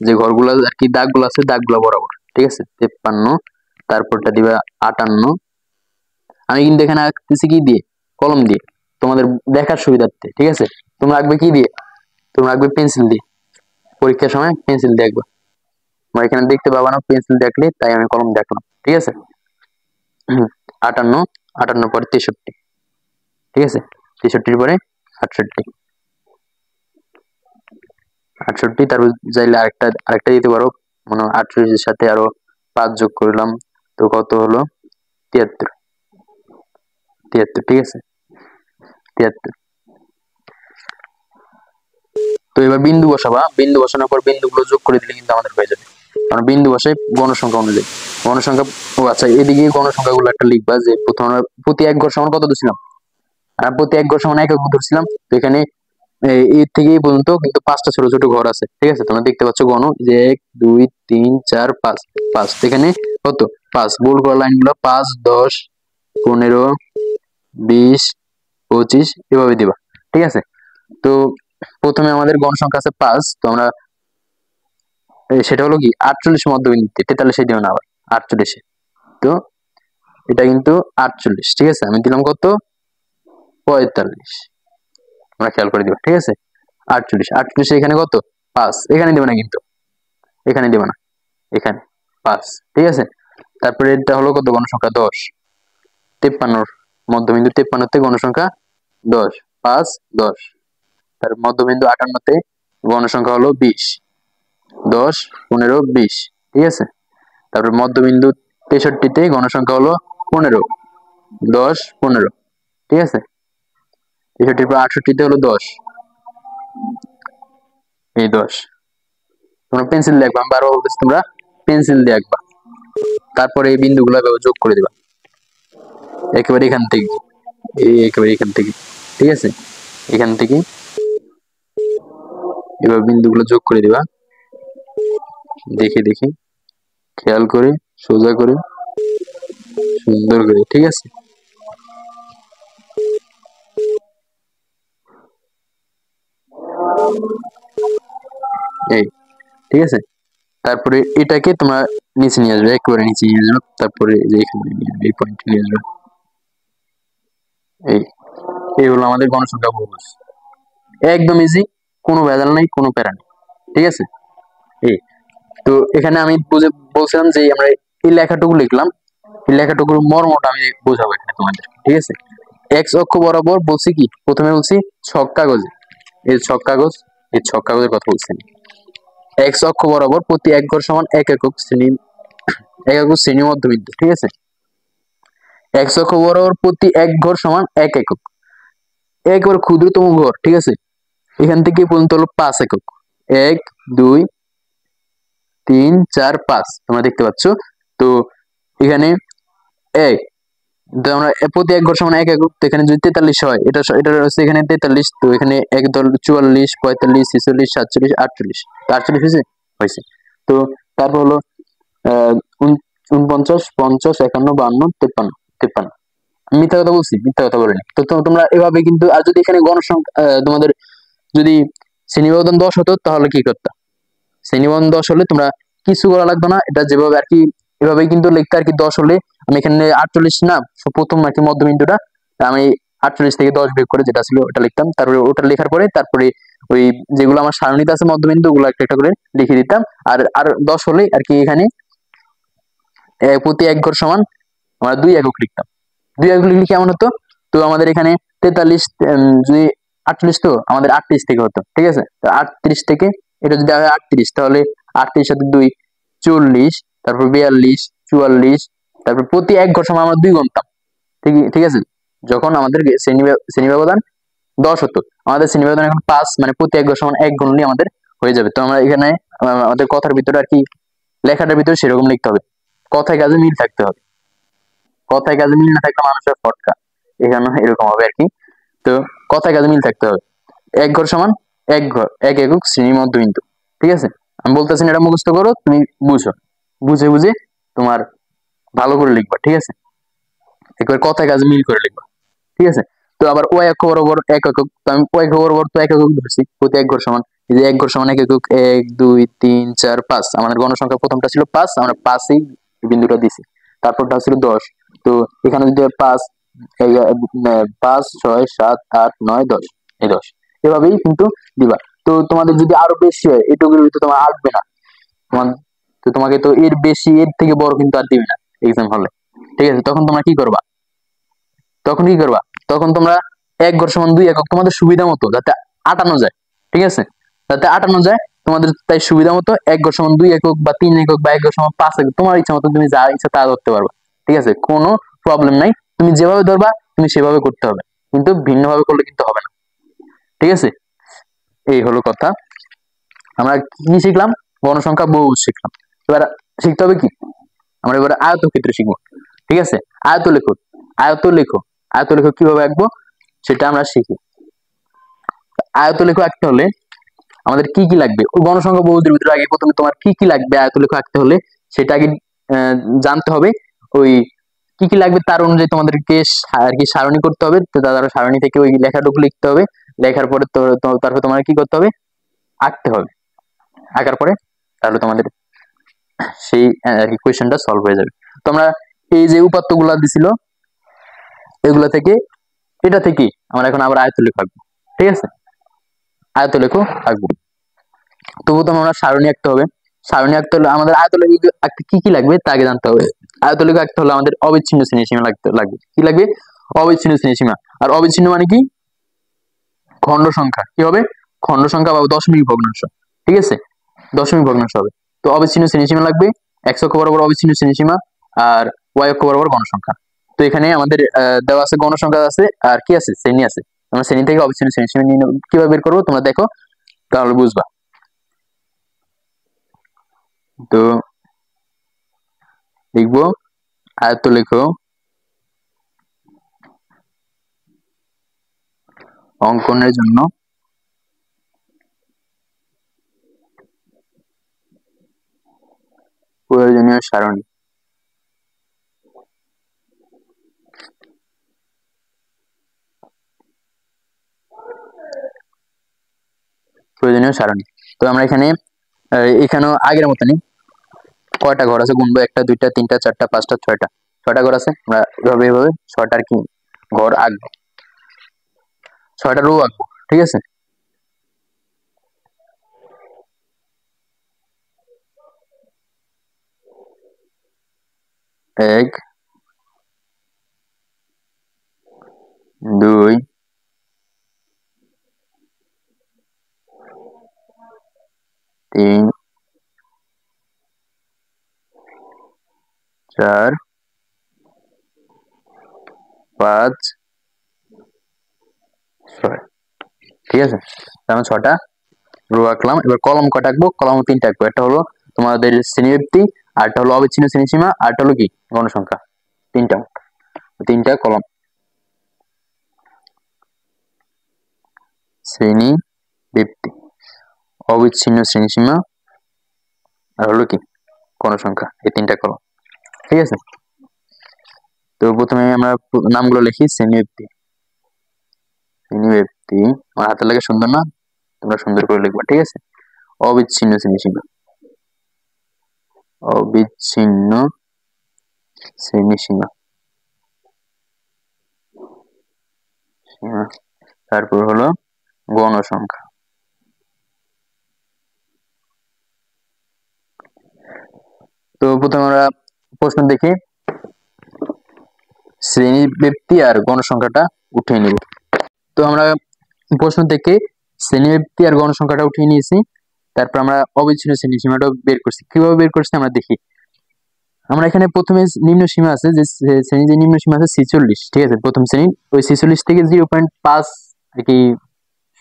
যে ঘরগুলো আর কি দাগগুলো আছে দাগগুলো বরাবর, ঠিক আছে, 53, তারপরটা দিবা 58। আমি কিন্তু এখানে আঁকতেছি কি দিয়ে, কলম দিয়ে, তোমাদের দেখার সুবিধার্থে, ঠিক আছে। তোমরা আঁকবে কি দিয়ে, তোমরা আঁকবে পেন্সিল দিয়ে, পরীক্ষার সময় পেন্সিল দিয়ে আঁকবা। তোমরা এখানে দেখতে পাবা না পেন্সিল দেখলে, তাই আমি কলম দেখলাম, ঠিক আছে। 58, 58 পরে 63, ঠিক আছে, 63 পরে 68, 68, তারপর চাইলে আরেকটা দিতে পারো, মনে হয় 48 এর সাথে আরো 5 যোগ করলাম, তো কত হলো 73, ঠিক আছে, 73। তো এবার বিন্দু বসাবা, বিন্দু বসানোর পর বিন্দুগুলো যোগ করে দিলে কিন্তু আমাদের হয়ে যাবে, কারণ বিন্দু বসে গণসংখ্যা অনুযায়ী, গণসংখ্যা। ও আচ্ছা, এদিকে গণসংখ্যা গুলো একটা লিখবা, যে প্রথম আমরা প্রতি এক ঘর সমান কত ধরছিলাম, প্রতি এক ঘর সমান একক ধরছিলাম। তো এখানে এই থেকে এই পর্যন্ত কিন্তু 5টা ছোট ছোট ঘর আছে, ঠিক আছে, তোমরা দেখতে পাচ্ছ গণ, যে 1 2 3 4 5, 5 এখানে কত 5 বোল্ড করা লাইনগুলো 5 10 15 20 25 এভাবে দিবা, ঠিক আছে। তো প্রথমে আমাদের গণসংখ্যা আছে 5, তো আমরা সেটা হলো কি 48 মধ্যবিন্দুতে, 43 দিও না আবার 48, তো এটা কিন্তু 48, ঠিক আছে, আমি দিলাম কত 45, আমরা খেয়াল করে দিবা, ঠিক আছে। 48 এখানে কত 5, এখানে দেবে না কিন্তু, এখানে দেবে না, এখানে 5, ঠিক আছে। তারপরে এটা হলো কত গণসংখ্যা 10, 53 মধ্যবিন্দু 53 তে গণসংখ্যা 10, 5 10, তার মধ্যবিন্দু 58 তে গণসংখ্যা হলো 20, 10 15 20, ঠিক আছে। তারপরে মধ্যবিন্দু 63 তে গণসংখ্যা হলো 15, 10 15, ঠিক আছে। 63 পর 68 তে হলো 10, এই 10, তোমরা পেন্সিল দিয়ে আঁকবা, আমি বারবার বলতেছি তোমরা পেন্সিল দিয়ে আঁকবা। তারপরে এই বিন্দুগুলো যোগ করে দিবা, একেবারে এখান থেকে, একেবারে এখান থেকে, ঠিক আছে, এখান থেকে এবার বিন্দুগুলো যোগ করে দিবা, দেখে দেখে খেয়াল করে সোজা করে সুন্দর করে, ঠিক আছে। এই, ঠিক আছে। তারপরে এটাকে তোমরা নিচে নিয়ে আসবে, একেবারে নিচে নিয়ে আসবে, তারপরে যে এখানে এই পয়েন্টে নিয়ে আসবে। এই হলো আমাদের গণসংখ্যা বহুভুজ, একদম ইজি, কোনো ভেজাল নাই, কোনো প্যারা নেই, ঠিক আছে। এই তো এখানে আমি বলছিলাম যে আমরা এই লেখাটুকু লিখলাম, এই লেখাটুকুর মর্মটা আমি বোঝাবো এখানে তোমাদের, ঠিক আছে। এক্স অক্ষ বরাবর বলছি কি, প্রথমে বলছি ছক কাগজে, এই ছক কাগজ, এই ছক কাগজের কথা বলছি। এক্স অক্ষ বরাবর প্রতি এক ঘর সমান এক একক শ্রেণী মধ্যবিন্দু, ঠিক আছে। এক্স অক্ষ বরাবর প্রতি এক ঘর সমান এক একক, একেবারে ক্ষুদ্রতম ঘর, ঠিক আছে। এখান থেকে পর্যন্ত হলো 5 একক, 1 2 3 4 5 তোমরা দেখতে পাচ্ছ। তো এখানে এক, তো আমরা প্রতি এক ঘর সমান এক একক, তো এখানে যদি 43 হয়, এটা হচ্ছে এখানে 43, তো এখানে এক দল 44 45 46 47 48, তো 48 হয়েছে, হয়েছে। তো তারপর হলো 49 50 51 52 53 53। মিথ্যা কথা বলছি? মিথ্যা কথা বলিনি। তো তোমরা এভাবে কিন্তু, আর যদি এখানে গণসংখ্যা তোমাদের যদি শ্রেণীবিভাজন 10 হতো তাহলে কি করতে, শ্রেণীবিভাজন 10 হলে তোমরা কিছু করা লাগতো না, এটা যেভাবে আর কি এভাবেই কিন্তু লিখতে আর কি। 10 হলে আমি এখানে 48 না, প্রথম আর কি মধ্যবিন্দুটা আমি 48 থেকে 10 বিয়োগ করে যেটা ছিল ওটা লিখতাম, তারপরে ওটা লেখার পরে তারপরে ওই যেগুলো আমার সারণীতে আছে মধ্যবিন্দু ওগুলো একটা একটা করে লিখে দিতাম। আর 10 হলে আর কি এখানে প্রতি এক ঘর সমান আমরা 2 একক লিখতাম। 2 একক লিখলে কেমন হতো, তো আমাদের এখানে 43 যদি 48, তো আমাদের 38 থেকে হতো, ঠিক আছে। তো 38 থেকে এটা যদি হয় 38, তাহলে 38 সাথে 2 40, তারপর 42 44, তারপর প্রতি এক ঘর সময় আমরা 2 গুনতাম, ঠিক ঠিক আছে। যখন আমাদের শ্রেণী ব্যবধান 10 হতো, আমাদের শ্রেণী ব্যবধান এখন 5, মানে প্রতি এক ঘর সমান 1 গুনলে আমাদের হয়ে যাবে। তো আমরা এখানে আমাদের কথার ভিতরে আর কি লেখাটার ভিতরে সেরকম লিখতে হবে, কথায় কাজে মিল থাকতে হবে, কথায় কাজে মিল না থাকলে মানুষের ফটকা, এখানে এরকম হবে আর কি। তো কথায় কাজে মিল থাকতে হবে। এক ঘর সমান এক ঘর, এক একক শ্রেণী মধ্যবিন্দু, ঠিক আছে। আমি বলতেছি না এটা মুখস্থ করো, তুমি বুঝো, বুঝে বুঝে তোমার ভালো করে লিখবা, ঠিক আছে। একবার কথায় কাজে মিল করে লিখবা, ঠিক আছে। তো আবার ওই অক্ষ বরাবর এক একক, তো আমি ওই অক্ষ বরাবর তো এক একক ধরছি, প্রতি এক ঘর সমান, এই যে এক ঘর সমান এক একক, 1 2 3 4 5, আমাদের গণসংখ্যা প্রথমটা ছিল 5, আমরা 5এই বিন্দুটা দিছি, তারপরটা ছিল 10। তো এখানে যদি 5 5 6 7 8 9 10, এই 10 এভাবেই কিন্তু দিবা। তো তোমাদের যদি আরো বেশি হয়, এটুকুর ভিতরে তোমার আসবে না তোমার, তো তোমাকে তো এর বেশি এর থেকে বড় কিন্তু আর দিবে না এক্সাম হলে, ঠিক আছে। তখন তোমরা কি করবা, তখন কি করবা, তখন তোমরা এক ঘর সমান 2 একক তোমাদের সুবিধা মতো যাতে আটানো যায়, ঠিক আছে, যাতে আটানো যায় তোমাদের, তাই সুবিধা মতো এক ঘর সমান 2 একক বা 3 একক বা এক ঘর সমান 5 একক, তোমার ইচ্ছা মতো তুমি যা ইচ্ছা তা ধরতে পারবা, ঠিক আছে, কোনো প্রবলেম নাই। তুমি যেভাবে ধরবা তুমি সেভাবে করতে হবে, কিন্তু ভিন্নভাবে করলে কিন্তু হবে না, ঠিক আছে। এই হলো কথা। আমরা কি শিখলাম, গণসংখ্যা বহু শিখলাম। এবার শিখতে হবে কি, আমরা এবার আয়তক্ষেত্র শিখবো, ঠিক আছে। আয়ত লেখো, আয়ত লেখো, আয়ত লেখো কিভাবে আঁকবো সেটা আমরা শিখি। আয়ত লেখো আঁকতে হলে আমাদের কি কি লাগবে, ওই গণসংখ্যা বহুদের ভিতরে আগে প্রথমে তোমার কি কি লাগবে আয়ত লেখো আঁকতে হলে সেটা আগে জানতে হবে। ওই কি কি লাগবে তার অনুযায়ী তোমাদেরকে আর কি সারণী করতে হবে, তো তারা সারণী থেকে ওই লেখাটুকু লিখতে হবে, লেখার পরে তারপর তোমার কি করতে হবে, আঁকতে হবে, আঁকার পরে তাহলে তোমাদের সেই কোয়েশ্চেনটা সলভ হয়ে যাবে। তোমরা এই যে উপাত্তগুলা দিছিল এগুলা থেকে, এটা থেকে আমরা এখন আবার আয়তলেখ আঁকবো, ঠিক আছে, আয়তলেখ আঁকবো। তো প্রথমে আমরা সারণী আঁকতে হবে, সারণী আঁকতে হলে আমাদের আয়তলেখ আঁকতে কি কি লাগবে তা আগে জানতে হবে। আয়তলেখ আঁকতে হলে আমাদের অবিচ্ছিন্ন শ্রেণীসীমা লাগবে, কি লাগবে, অবিচ্ছিন্ন শ্রেণীসীমা। আর অবিচ্ছিন্ন মানে কি, খণ্ড সংখ্যা, কি হবে, খণ্ড সংখ্যা বা দশমিক ভগ্নাংশ, ঠিক আছে, দশমিক ভগ্নাংশ হবে। তো অবিচ্ছিন্ন শ্রেণীসীমা লাগবে, এক্স অক্ষ বরাবর অবিচ্ছিন্ন শ্রেণীসীমা, আর ওয়াই অক্ষ বরাবর গণসংখ্যা। তো এখানে আমাদের দেওয়া আছে গণসংখ্যা আছে আর কি আছে, শ্রেণী আছে। আমরা শ্রেণী থেকে অবিচ্ছিন্ন শ্রেণীসীমা নিয়ে কিভাবে বের করবো তোমরা দেখো, তাহলে বুঝবা। তো লিখবো আয়ত্ত লেখো অঙ্কনের জন্য প্রয়োজনীয় সারণী, প্রয়োজনীয় সারণী। তো আমরা এখানে এখানেও আগের মতনই কয়টা ঘর আছে গুনবো, 1 2 3 4 5 6টা, 6টা ঘর আছে, আমরা এভাবে এভাবে 6টার কি ঘর আঁকবো, 6টা রো আঁকবো, ঠিক আছে। 1 2 3 4 5 6, ঠিক আছে। তাহলে 6টা রো আঁকলাম। এবার কলম কটা আঁকবো? কলম 3টা আঁকবো। একটা হলো তোমাদের শ্রেণীব্যক্তি, আরটা হলো অবিচ্ছিন্ন শ্রেণীসীমা, আরটা হলো কি গণসংখ্যা। 3টা কলম, শ্রেণী ব্যক্তি, অবিচ্ছিন্ন শ্রেণীসীমা, আর হলো কি গণসংখ্যা, এই 3টা কলম, ঠিক আছে। তো প্রথমে আমরা নামগুলো লিখি। শ্রেণীব্যক্তি, শ্রেণীব্যক্তি আমার হাতে লাগে সুন্দর না, তোমরা সুন্দর করে লিখবা, ঠিক আছে। অবিচ্ছিন্ন শ্রেণীসীমা, অবিচ্ছিন্ন শ্রেণীসীমা, তারপর হলো গণসংখ্যা। তো প্রথমে আমরা প্রশ্ন দেখি, শ্রেণী ব্যক্তি আর গণসংখ্যাটা উঠিয়ে নিব। তো আমরা প্রশ্ন থেকে শ্রেণী ব্যক্তি আর গণসংখ্যাটা উঠিয়ে নিয়েছি। তারপর আমরা অবিচ্ছিন্ন শ্রেণী সীমাটা বের করছি। কিভাবে বের করছি আমরা দেখি। আমরা এখানে প্রথমে নিম্ন সীমা আছে, যে শ্রেণী যে নিম্ন সীমা আছে 46, ঠিক আছে। প্রথম শ্রেণী ওই 46 থেকে 0.5 আর কি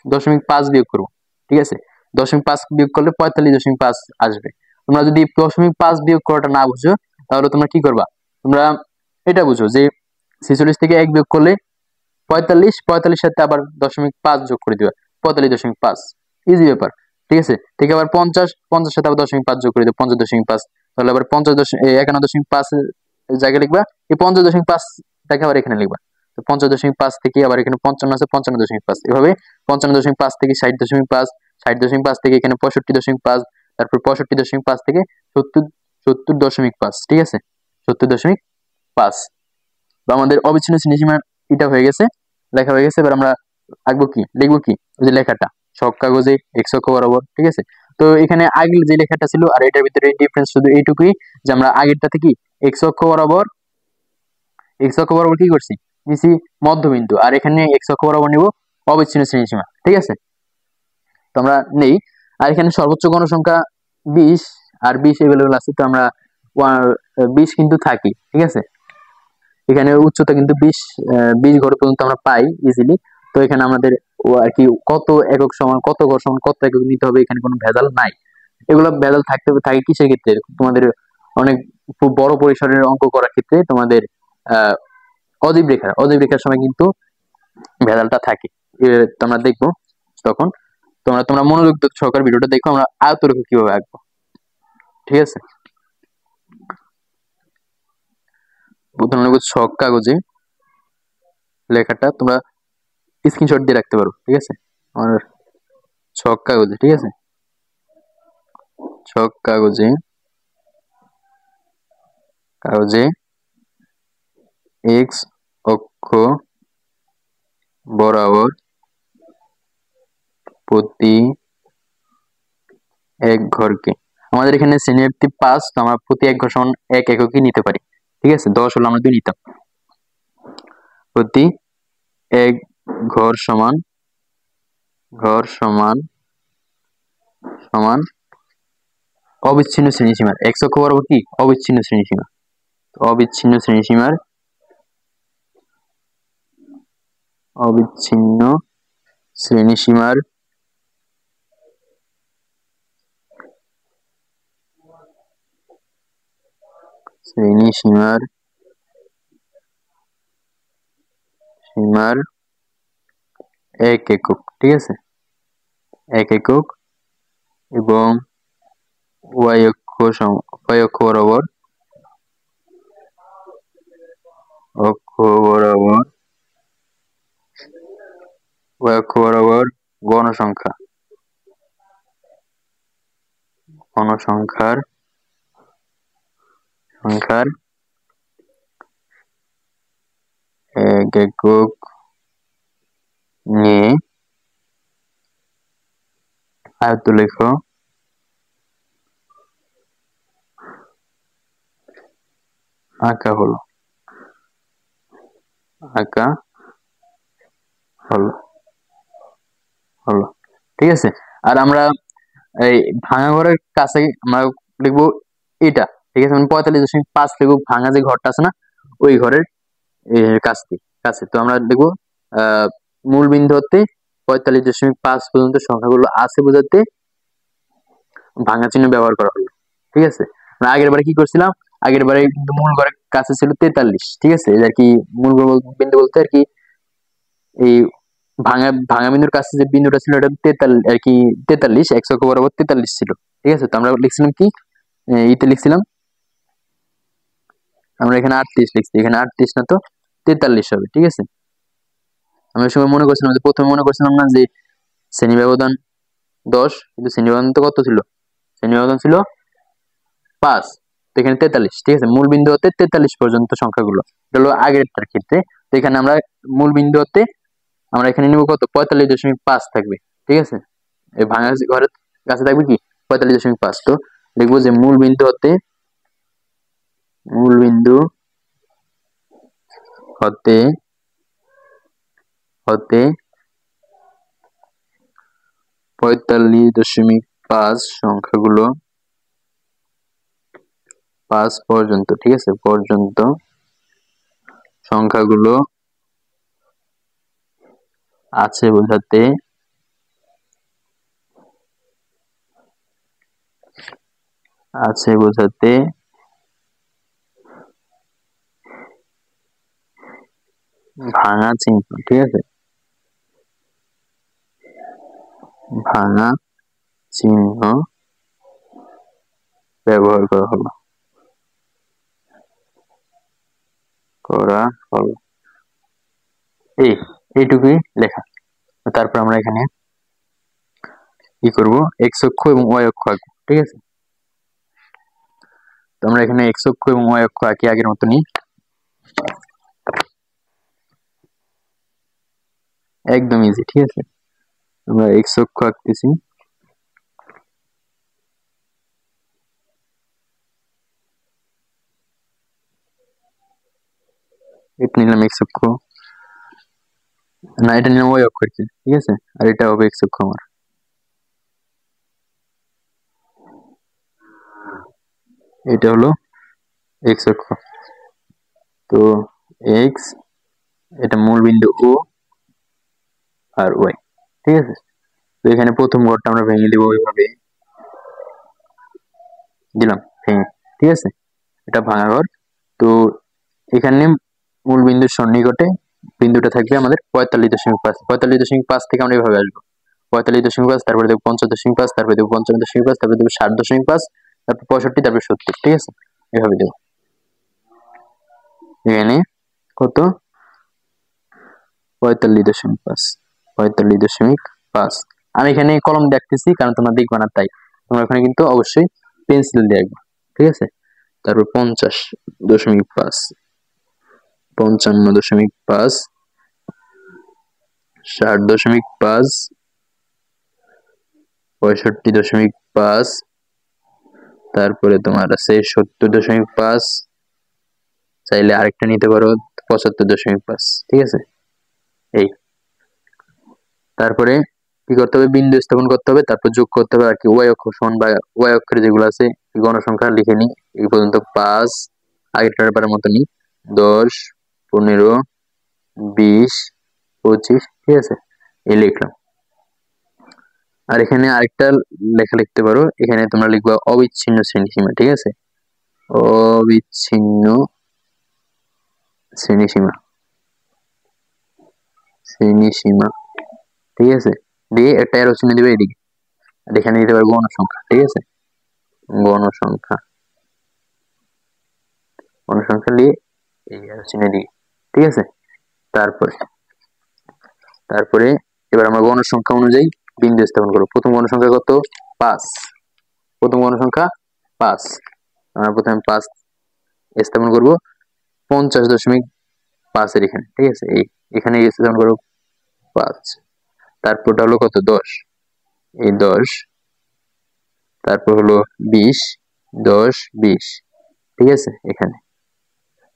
0.5 বিয়োগ করবো, ঠিক আছে। 0.5 বিয়োগ করলে 45.5 আসবে। তোমরা যদি 0.5 বিয়োগ করাটা না বুঝো, তাহলে তোমরা কি করবা, তোমরা এটা বুঝো যে 46 থেকে 1 বিয়োগ করলে 45 সাথে আবার 0.5 যোগ করে দিবা, 45.5, ইজি ব্যাপার, ঠিক আছে। ঠিক আবার 50 সাথে আবার 0.5 যোগ করে দিবা, 50.5, তাহলে আবার 51.5 জায়গায় লিখবা, এই 50.5 টাকে আবার এখানে লিখবা। তো 50.5 থেকে আবার এখানে 55 আছে, 55.5, এভাবে 55.5 থেকে 60.5, 60.5 থেকে এখানে 65.5, তারপর 65.5 থেকে 70.5, ঠিক আছে, 70.5। বা আমাদের অবিচ্ছিন্ন শ্রেণীসীমা এটা হয়ে গেছে, লেখা হয়ে গেছে। এবার আমরা আঁকবো কি, লিখবো কি, ওই যে লেখাটা সব কাগজে এক্স অক্ষ বরাবর, ঠিক আছে। তো এখানে আগে যে লেখাটা ছিল আর এটার ভিতরে ডিফারেন্স শুধু এইটুকুই, যে আমরা আগেরটাতে কি এক্স অক্ষ বরাবর কি করছি, নিচি মধ্যবিন্দু, আর এখানে এক্স অক্ষ বরাবর নিব অবিচ্ছিন্ন শ্রেণীসীমা, ঠিক আছে। তো আমরা নেই, আর এখানে সর্বোচ্চ গণসংখ্যা 20, আর 20 এভেলেবল আছে, তো আমরা 20 কিন্তু থাকি, ঠিক আছে। এখানে উচ্চতা কিন্তু 20 ঘর পর্যন্ত আমরা পাই ইজিলি। তো এখানে আমাদের আর কি কত একক সমান কত ঘর সমান কত একক নিতে হবে, এখানে কোনো ভেজাল নাই। এগুলো ভেজাল থাকে কিসের ক্ষেত্রে, তোমাদের অনেক খুব বড় পরিসরের অঙ্ক করার ক্ষেত্রে তোমাদের আহ অজীব রেখার সময় কিন্তু ভেজালটা থাকে। তোমরা দেখবো তখন, তোমরা মনোযোগ সহকারে ভিডিওটা দেখো, আমরা আয়তরেখা কিভাবে আঁকবো, ঠিক আছে। প্রথমে ছক কাগজে লেখাটা তোমরা স্ক্রিনশট দিয়ে রাখতে পারো, ঠিক আছে। আমার ছক কাগজে, ঠিক আছে, ছক কাগজে এক্স অক্ষ বরাবর প্রতি এক ঘরকে, আমাদের এখানে শ্রেণীব্যক্তি 5, তো আমরা প্রতি এক ঘর সমান 1 এককই নিতে পারি, ঠিক আছে। 10 হলে আমরা 2 নিতাম। প্রতি এক ঘর সমান সমান অবিচ্ছিন্ন শ্রেণীসীমার এক্স অক্ষ বরাবর কি অবিচ্ছিন্ন শ্রেণীসীমা, অবিচ্ছিন্ন শ্রেণীসীমার সীমার 1 একক, ঠিক আছে, 1 একক, এবং ওয়াই অক্ষ বরাবর গণসংখ্যার এক একক নিয়ে আয়তলেখ আঁকা হলো, ঠিক আছে। আর আমরা এই ভাঙা ঘরের কাছে আমরা লিখবো এটা, ঠিক আছে, 45.5 লিখবো, ভাঙা যে ঘরটা আছে না ওই ঘরের কাছ থেকে, কাছে। তো আমরা দেখবো মূল বিন্দু হতে 45.5 পর্যন্ত সংখ্যাগুলো আছে বোঝাতে ভাঙা চিহ্ন ব্যবহার করা হলো। ঠিক আছে, আমরা আগের বারে কি করছিলাম, আগের বারে কিন্তু মূল ঘরের কাছে ছিল 43। ঠিক আছে, আর কি মূল বিন্দু বলতে আর কি এই ভাঙা ভাঙা বিন্দুর কাছে যে বিন্দুটা ছিল এটা 43 আর কি 43 x অক্ষ বরাবর 43 ছিল। ঠিক আছে, তো আমরা লিখছিলাম কি ইতে লিখছিলাম, আমরা এখানে 38 লিখছি, এখানে 38 না তো 43 হবে। ঠিক আছে, আমি ওই সময় মনে করছিলাম যে প্রথমে মনে করছিলাম না যে শ্রেণী ব্যবধান 10, কিন্তু শ্রেণী ব্যবধান তো কত ছিল, শ্রেণী ব্যবধান ছিল 5, তো এখানে 43। ঠিক আছে, মূল বিন্দু হতে 43 পর্যন্ত সংখ্যাগুলো, এটা হলো আগেরটার ক্ষেত্রে। তো এখানে আমরা মূল বিন্দু হতে আমরা এখানে নিব কত 45.5 থাকবে। ঠিক আছে, এই ভাঙা ঘরের কাছে থাকবে কি 45.5। তো দেখবো যে মূল বিন্দু হতে মূল বিন্দু হতে হতে 45.5 সংখ্যাগুলো 5 পর্যন্ত, ঠিক আছে, পর্যন্ত সংখ্যাগুলো আছে বোঝাতে ভাঙা চিহ্ন, ঠিক আছে, ভাঙা চিহ্ন ব্যবহার করা হলো এইটুকুই লেখা। তারপর আমরা এখানে কি করব, এক্স অক্ষ এবং ওয়াই অক্ষ আঁকবো। ঠিক আছে, তো আমরা এখানে এক্স অক্ষ এবং ওয়াই অক্ষ আঁকি আগের মতনই, একদম ইজি। ঠিক আছে, আমরা এক্স অক্ষ আঁকতেছি, এটা নিলাম এক্স অক্ষ, না এটা নিলাম ওয়াই অক্ষ আর কি। ঠিক আছে, আর এটা হবে এক্স অক্ষ আমার, এটা হলো এক্স অক্ষ। তো এক্স, এটা মূল বিন্দু ও আর ওয়াই। ঠিক আছে, তো এখানে প্রথম ঘরটা আমরা ভেঙে দিব, ওইভাবে দিলাম ভেঙে। ঠিক আছে, এটা ভাঙা ঘর। তো এখানে মূল বিন্দুর সন্নিকটে বিন্দুটা থাকবে আমাদের 45.5। 45.5 থেকে আমরা এভাবে আসবো 45.5, তারপরে দেবো 50.5, তারপরে দেবো 55.5, তারপরে দেবো 60.5, তারপর 65, তারপরে 70। ঠিক আছে, এভাবে দেবো। এখানে কত 45.5, 45.5। আমি এখানে কলম দেখতেছি কারণ তোমরা দেখবা না, তাই তোমরা ওখানে কিন্তু অবশ্যই পেন্সিল দিয়ে আঁকবা। ঠিক আছে, তারপর 50.5, 55.5, 60.5, 65.5, তারপরে তোমার আছে 70.5, চাইলে আরেকটা নিতে পারো 75.5। ঠিক আছে, এই তারপরে কি করতে হবে, বিন্দু স্থাপন করতে হবে, তারপর যোগ করতে হবে আর কি ওয়াই অক্ষ সমান বা ওয়াই অক্ষের যেগুলো আছে গণসংখ্যা লিখে নি এই পর্যন্ত 5, আগেরটার বারের মতনই 10, 15, 20, 25। ঠিক আছে, এই লিখলাম। আর এখানে আরেকটা লেখা লিখতে পারো, এখানে তোমরা লিখবা অবিচ্ছিন্ন শ্রেণীসীমা। ঠিক আছে, অবিচ্ছিন্ন শ্রেণীসীমা, শ্রেণীসীমা। ঠিক আছে, দিয়ে একটা অ্যারো চিহ্ন দিবে এদিকে, আর এখানে দিতে পারবো গণসংখ্যা। ঠিক আছে, গণসংখ্যা, গণসংখ্যা দিয়ে এই অ্যারো চিহ্ন দিই। ঠিক আছে, তারপরে তারপরে এবার আমরা গণসংখ্যা অনুযায়ী বিন্দু স্থাপন করবো। প্রথম গণসংখ্যা কত 5, প্রথম গণসংখ্যা 5, আমরা প্রথমে 5 স্থাপন করবো 50.5 এর এখানে। ঠিক আছে, এখানে স্থাপন করবো 5, তারপরটা হলো কত 10, এই 10, তারপর হলো 20, 10, 20। ঠিক আছে, এখানে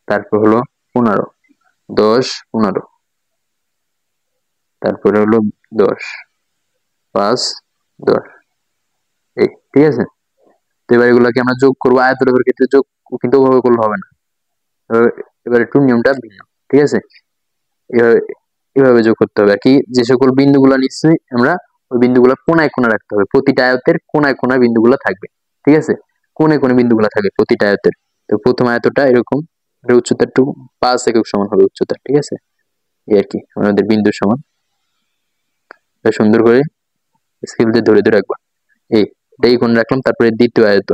তারপর হলো 15, 10, 15, তারপরে হলো 10, 5, 10। এই ঠিক আছে, তো এবার এগুলাকে আমরা যোগ করবো, আয়তরেখার ক্ষেত্রে যোগ কিন্তু ওভাবে করলে হবে না, এবার একটু নিয়মটা ভিন্ন। ঠিক আছে, এভাবে এভাবে যোগ করতে হবে আর কি। যে সকল বিন্দুগুলো নিশ্চয়ই আমরা ওই বিন্দুগুলো কোনায় কোনায় রাখতে হবে, প্রতিটা আয়তের কোনায় কোনায় বিন্দুগুলো থাকবে, ঠিক আছে, কোণে কোণে বিন্দুগুলো থাকবে প্রতিটা আয়তের। তো প্রথম আয়তটা এরকম, এর উচ্চতা একটু 5 একক সমান হবে উচ্চতা, ঠিক আছে, এই আর কি আমাদের বিন্দুর সমান। সুন্দর করে স্কেল দিয়ে ধরে ধরে রাখবা। এই কোণ রাখলাম, তারপরে দ্বিতীয় আয়ত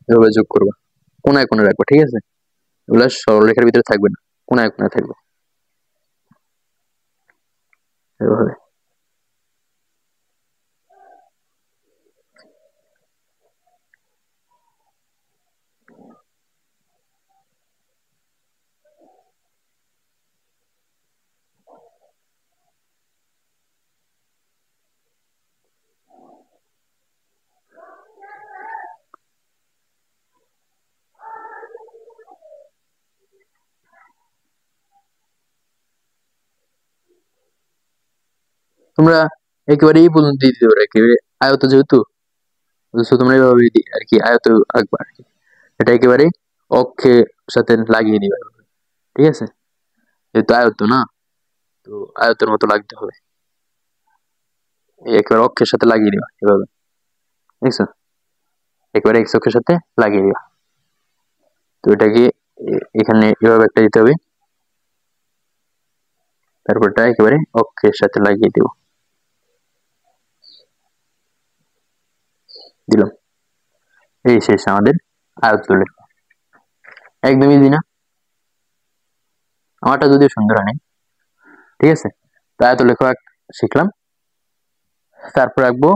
এভাবে যোগ করবা, কোনায় কোণে রাখবা, ঠিক আছে, এগুলা সরলরেখার ভিতরে থাকবে না, কোনায় কোনায় থাকবে এভাবে। তোমরা একেবারে এই পর্যন্ত দিয়ে দিতে পারো, একেবারে আয়ত যেহেতু তোমরা এইভাবে আর কি আয়ত আঁকবা আর কি। এটা একেবারে অক্ষের সাথে লাগিয়ে দিবা, ঠিক আছে, যেহেতু আয়ত না, তো আয়তের মতো লাগতে হবে, একেবারে অক্ষের সাথে লাগিয়ে দিবা এভাবে, বুঝছো, একেবারে এক্স অক্ষের সাথে লাগিয়ে দিবা। তো এটাকে এখানে এভাবে একটা দিতে হবে, তারপরটা একেবারে অক্ষের সাথে লাগিয়ে দেব, দিলাম, এই শেষ আমাদের আয়ত লেখা। একদম ইজি না? আমারটা যদিও সুন্দর হয়, ঠিক আছে। তো আয়ত লেখা শিখলাম, তারপর আঁকবো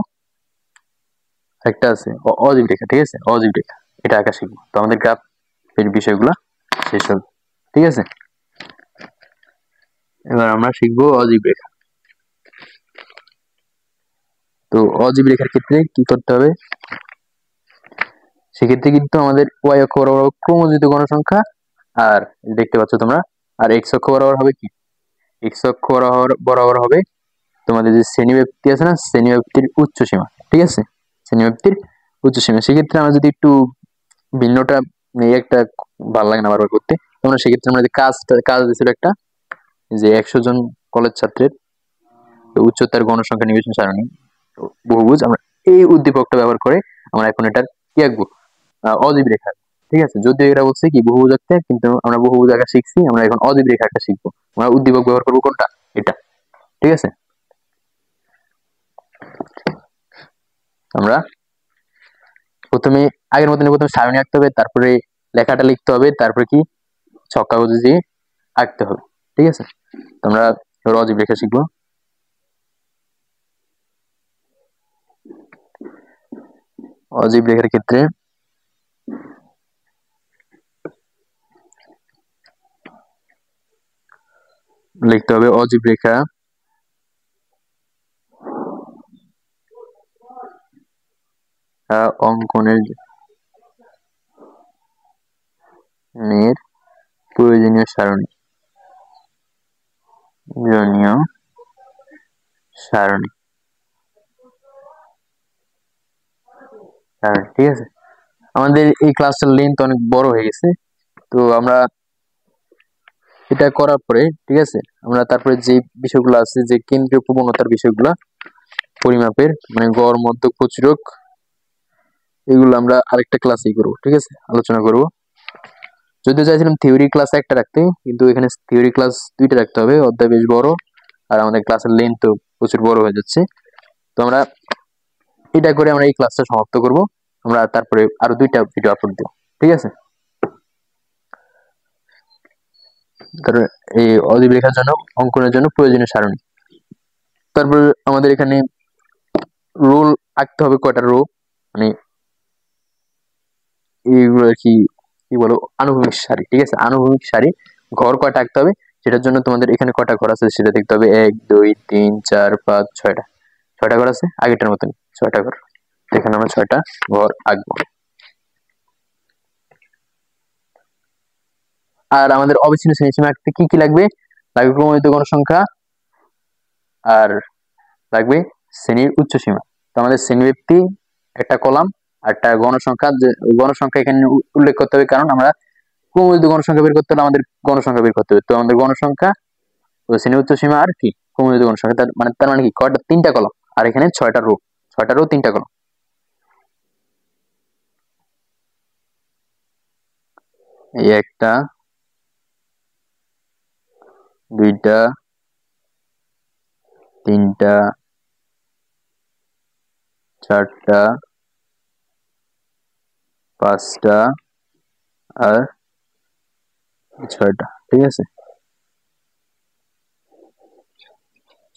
একটা আছে অজীব রেখা, ঠিক আছে, অজীব রেখা, এটা আঁকা শিখবো। তো আমাদের গ্রাফের বিষয়গুলো শেষ হবে, ঠিক আছে। এবার আমরা শিখবো অজীব রেখা। তো অজীব রেখার ক্ষেত্রে কি করতে হবে, সেক্ষেত্রে কিন্তু আমাদের ওয়াই অক্ষ বরাবর ক্রমজিত গণসংখ্যা, আর দেখতে পাচ্ছ তোমরা, আর এক্স অক্ষ বরাবর হবে কি, এক্স অক্ষ বরাবর হবে তোমাদের যে শ্রেণীব্যাপ্তি আছে না, শ্রেণীব্যাপ্তির উচ্চ সীমা, ঠিক আছে, শ্রেণীব্যাপ্তির উচ্চ সীমা। সেক্ষেত্রে আমরা যদি একটু ভিন্নটা এই একটা ভালো লাগে না বারবার করতে, তোমরা সেক্ষেত্রে আমরা যে কাজ দিয়েছিল একটা, যে 100 জন কলেজ ছাত্রের উচ্চতার গণসংখ্যা নিবেশন সারণী বহুভুজ, আমরা এই উদ্দীপকটা ব্যবহার করে আমরা এখন এটার কি আঁকবো, অজীব রেখা, ঠিক আছে। যদিও এরা বলছে কি বহুভুজ আঁকতে, কিন্তু আমরা বহুভুজ আঁকা শিখছি, আমরা এখন অজীব রেখা আঁকা শিখবো। আমরা উদ্দীপক ব্যবহার করবো কোনটা, এটা, ঠিক আছে। আমরা প্রথমে আগের মতন প্রথমে সারণী আঁকতে হবে, তারপরে লেখাটা লিখতে হবে, তারপরে কি ছক কাগজে দিয়ে আঁকতে হবে, ঠিক আছে। তোমরা অজীব রেখা শিখবো। অজীব রেখার ক্ষেত্রে লিখতে হবে অজীব রেখা অঙ্কনের প্রয়োজনীয় সারণী, সারণী, ঠিক আছে। আমাদের এই ক্লাসটার লেন্থ অনেক বড় হয়ে গেছে, তো আমরা এটা করার পরে, ঠিক আছে, আমরা তারপরে যে বিষয়গুলো আছে, যে কেন্দ্রীয় প্রবণতার বিষয়গুলো পরিমাপের, মানে গড় মধ্যক প্রচুরক, এগুলো আমরা আরেকটা ক্লাসেই করবো, ঠিক আছে, আলোচনা করব। যদিও চাইছিলাম থিওরি ক্লাস একটা রাখতে, কিন্তু এখানে থিওরি ক্লাস 2টা রাখতে হবে, অধ্যায় বেশ বড়, আর আমাদের ক্লাসের লেন্থ তো প্রচুর বড় হয়ে যাচ্ছে। তো আমরা এটা করে আমরা এই ক্লাসটা সমাপ্ত করব, আমরা তারপরে আরো 2টা ভিডিও আপলোড দেব, ঠিক আছে। তারপরে এই অজীব রেখার জন্য অঙ্কনের জন্য প্রয়োজনীয় সারণী, তারপর আমাদের এখানে রোল আঁকতে হবে, কয়টা রো, মানে এইগুলো আর কি কি বলো, আনুভূমিক সারি, ঠিক আছে, আনুভূমিক সারি, ঘর কয়টা আঁকতে হবে, সেটার জন্য তোমাদের এখানে কয়টা ঘর আছে সেটা দেখতে হবে, 1 2 3 4 5 6টা, 6টা ঘর আছে, আগেরটার মতন 6টা ঘর, এখানে আমরা 6টা ঘর আঁকবো। আর আমাদের অবিচ্ছিন্ন শ্রেণীসীমা আঁকতে কি কি লাগবে, লাগবে ক্রমিত গণসংখ্যা, আর লাগবে শ্রেণীর উচ্চ সীমা। তো আমাদের শ্রেণীব্যাপ্তি একটা কলাম, আর একটা গণসংখ্যা, যে গণসংখ্যা এখানে উল্লেখ করতে হবে, কারণ আমরা ক্রমযুক্ত গণসংখ্যা বের করতে হলে আমাদের গণসংখ্যা বের করতে হবে। তো আমাদের গণসংখ্যা, শ্রেণীর উচ্চ সীমা আর কি ক্রমযুক্ত গণসংখ্যা, তার মানে কি কয়টা, 3টা কলম, আর এখানে 6টা রো, 6টা রো 3টা কলম। এই একটা, দুইটা, তিনটা, চারটা, পাঁচটা আর 6টা, ঠিক আছে,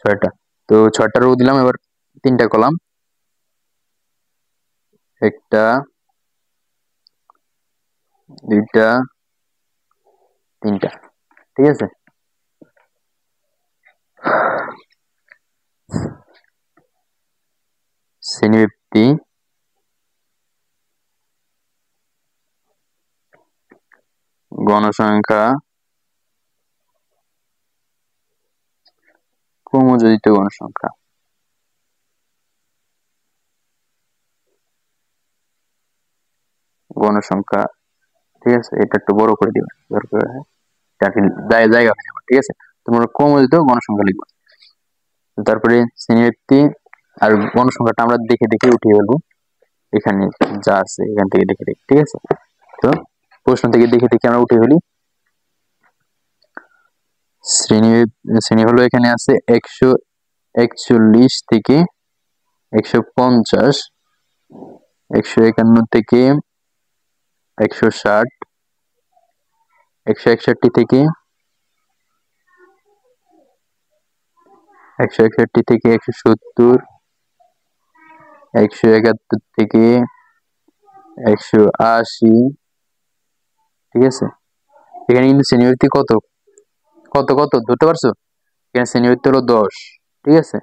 6টা। তো 6টা রো দিলাম, এবার 3টা কলাম, একটা, দুইটা, তিনটা, ঠিক আছে। শ্রেণীব্যক্তি, গণসংখ্যা, ক্রমযোজিত গণসংখ্যা, গণসংখ্যা, ঠিক আছে। এটা একটু বড় করে দিবেন দরকার হয়, জায়গা হয়ে যাবে, ঠিক আছে। তোমরা ক্রমযোজিত গণসংখ্যা লিখবে। তারপরে শ্রেণীব্যক্তি আর গণসংখ্যাটা আমরা দেখে দেখে উঠিয়ে ফেলবো, এখানে যা আছে এখান থেকে দেখে দেখে, ঠিক আছে। তো প্রশ্ন থেকে দেখে দেখে আমরা উঠিয়ে ফেলি। শ্রেণী হলো এখানে আছে 141 থেকে 150, 151 থেকে 160, 161 থেকে 170, 171 থেকে 180, ঠিক আছে। এখানে কিন্তু শ্রেণীব্যক্তি কত কত কত ধরতে পারছো, এখানে শ্রেণীব্যক্তি হলো 10, ঠিক আছে।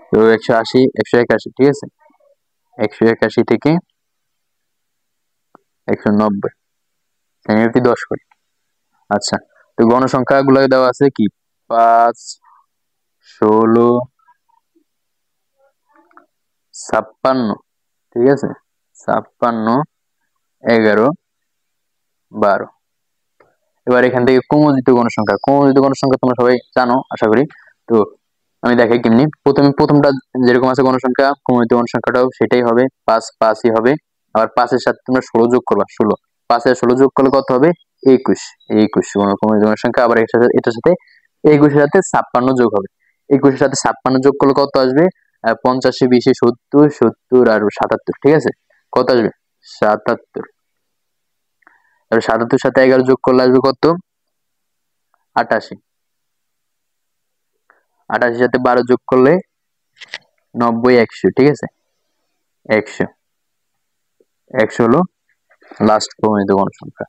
তো 180, 181, ঠিক আছে, 181 থেকে 190, শ্রেণীব্যক্তি 10 করে। আচ্ছা, তো গণসংখ্যা গুলো দেওয়া আছে কি 5, 16, 56, ঠিক আছে, 56, 11, 12। এবার এখান থেকে ক্রমযোজিত গণসংখ্যা, ক্রমযোজিত গণসংখ্যা তোমরা সবাই জানো আশা করি। তো আমি দেখাই কেমনি। প্রথমটা যেরকম আছে গণসংখ্যা, ক্রমযোজিত গণসংখ্যাটাও সেটাই হবে, 5 5ই হবে। আবার 5-এর সাথে তোমরা 16 যোগ করবা, 16, 5 আর 16 যোগ করলে কত হবে 21, 21 ক্রমযোজিত গণসংখ্যা। আবার এটার সাথে 21-এর সাথে 56 যোগ হবে, 21-এর সাথে 56 যোগ করলে কত আসবে, 50, 20, 70, 70 আর 77, ঠিক আছে, কত আসবে 77। তাহলে 77 সাথে 11 যোগ করলে আসবে কত 88, 88 সাথে 12 যোগ করলে 90, 100, ঠিক আছে, 100, 100 হলো লাস্ট প্রমাণিত গণসংখ্যা।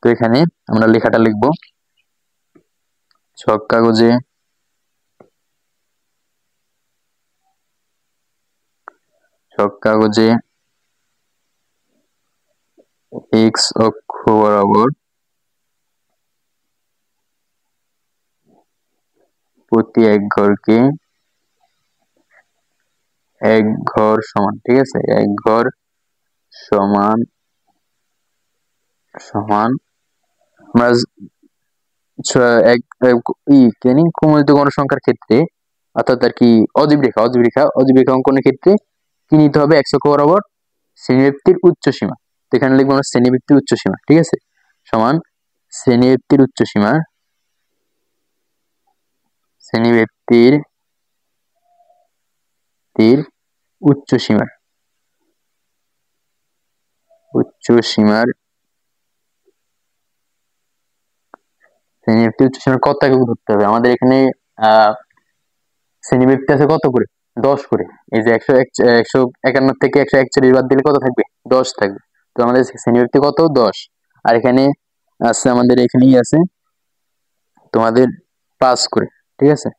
তো এখানে আমরা লেখাটা লিখবো, ছক কাগজে x অক্ষ বরাবর প্রতি এক ঘরকে এক ঘর সমান, ঠিক আছে, এক ঘর সমান সমান আমরা ক্রমযোজিত গণসংখ্যার ক্ষেত্রে, অর্থাৎ আর কি অজীব রেখা অঙ্কনের ক্ষেত্রে কি নিতে হবে, x অক্ষ বরাবর শ্রেণীব্যক্তির উচ্চ সীমা। তো এখানে লিখবো আমরা শ্রেণীব্যক্তির উচ্চ সীমা, ঠিক আছে, সমান শ্রেণীব্যক্তির উচ্চ সীমা, শ্রেণীব্যক্তির উচ্চ সীমার শ্রেণীব্যক্তির উচ্চ সীমার কত একক ধরতে হবে আমাদের এখানে। শ্রেণীব্যক্তি আছে কত করে 10 করে, এই যে 151 থেকে 141 বাদ দিলে কত থাকবে 10 থাকবে। তো আমাদের শ্রেণীব্যক্তি কত 10, আর এখানে আছে আমাদের এখানেই আছে তোমাদের 5 করে, ঠিক আছে,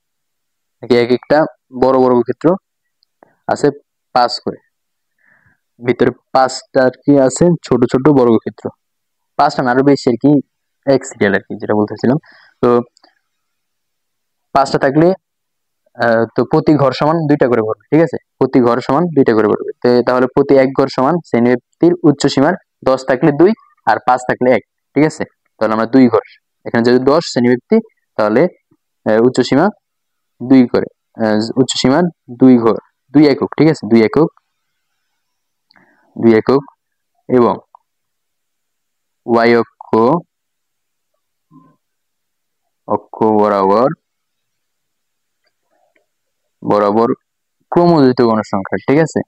এক একটা বড় বড় ক্ষেত্র আছে 5 করে, ভিতরে 5টা আর কি আছে ছোট ছোট বর্গক্ষেত্র, 5টা না আরো বেশি আর কি, এক সিরিয়াল আর কি যেটা বলতেছিলাম। তো 5টা থাকলে তো প্রতি ঘর সমান 2টা করে ঘর, ঠিক আছে, প্রতি ঘর সমান 2টা করে পড়বে। তাহলে প্রতি এক ঘর সমান শ্রেণীব্যক্তির উচ্চ সীমার 10 থাকলে 2 আর 5 থাকলে 1। ঠিক আছে, তাহলে আমরা 2 ঘর, এখানে যদি 10 শ্রেণীব্যক্তি তাহলে উচ্চ সীমা 2 করে, উচ্চ সীমা 2 ঘর, 2 একক। ঠিক আছে, 2 একক, 2 একক এবং y অক্ষ বরাবর ক্রমযুক্ত গণসংখ্যা। ঠিক আছে,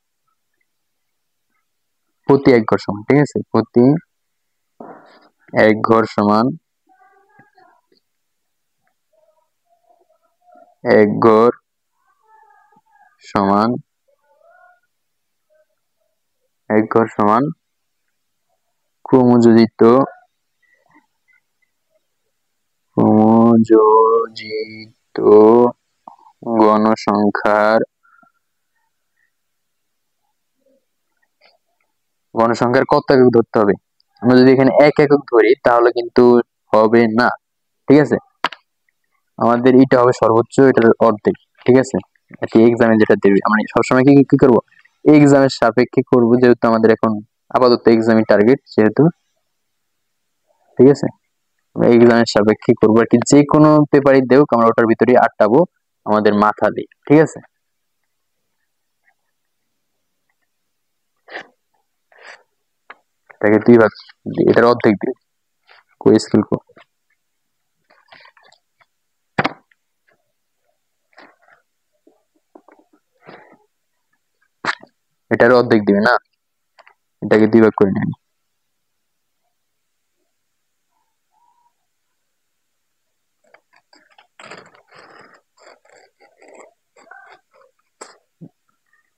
প্রতি এক ঘর সমান। ঠিক আছে, প্রতি এক ঘর সমান এক ঘর সমান এক ঘর সমান ক্রমযোজিত গণসংখ্যার কত একক ধরতে হবে। আমরা যদি এখানে 1 একক ধরি তাহলে কিন্তু হবে না। ঠিক আছে, আমাদের এটা হবে সর্বোচ্চ, এটার অর্ধেক। ঠিক আছে, এক্সামে যেটা দেবে আমরা সবসময় কি করবো, এক্সামের সাপেক্ষে করব, যেহেতু আমাদের এখন আপাতত এক্সামের টার্গেট যেহেতু। ঠিক আছে, এক্সামের সাপেক্ষে করবো আর কি, যে কোনো পেপারই দেউক আমরা ওটার ভিতরে আটটাবো আমাদের মাথা দিয়ে। ঠিক আছে, এটাকে 2 ভাগ, এটার অর্ধেক দিই, কই স্কেল কো, এটার অর্ধেক দিবে না, এটাকে 2 ভাগ করে নেন।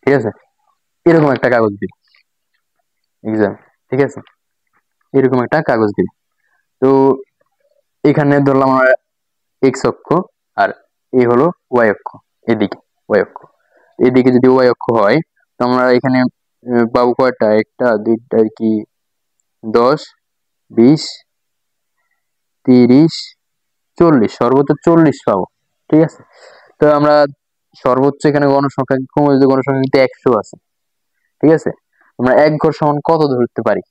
ঠিক আছে, এরকম একটা কাগজ দিই এক্সাম। ঠিক আছে, এরকম একটা কাগজ দিই। তো এখানে ধরলাম আমরা এক্স অক্ষ আর এই হলো ওয়াই অক্ষ, এদিকে ওয়াই অক্ষ, এদিকে যদি ওয়াই অক্ষ হয় তো আমরা এখানে পাবো কয়টা, একটা দুইটা আর কি, 10 20 30 40, সর্বোচ্চ 40 পাবো। ঠিক আছে, তো আমরা সর্বোচ্চ এখানে গণসংখ্যা, ক্রমযুক্ত গণসংখ্যা কিন্তু 100 আছে। ঠিক আছে, আমরা এক ঘর সমান কত ধরতে পারি,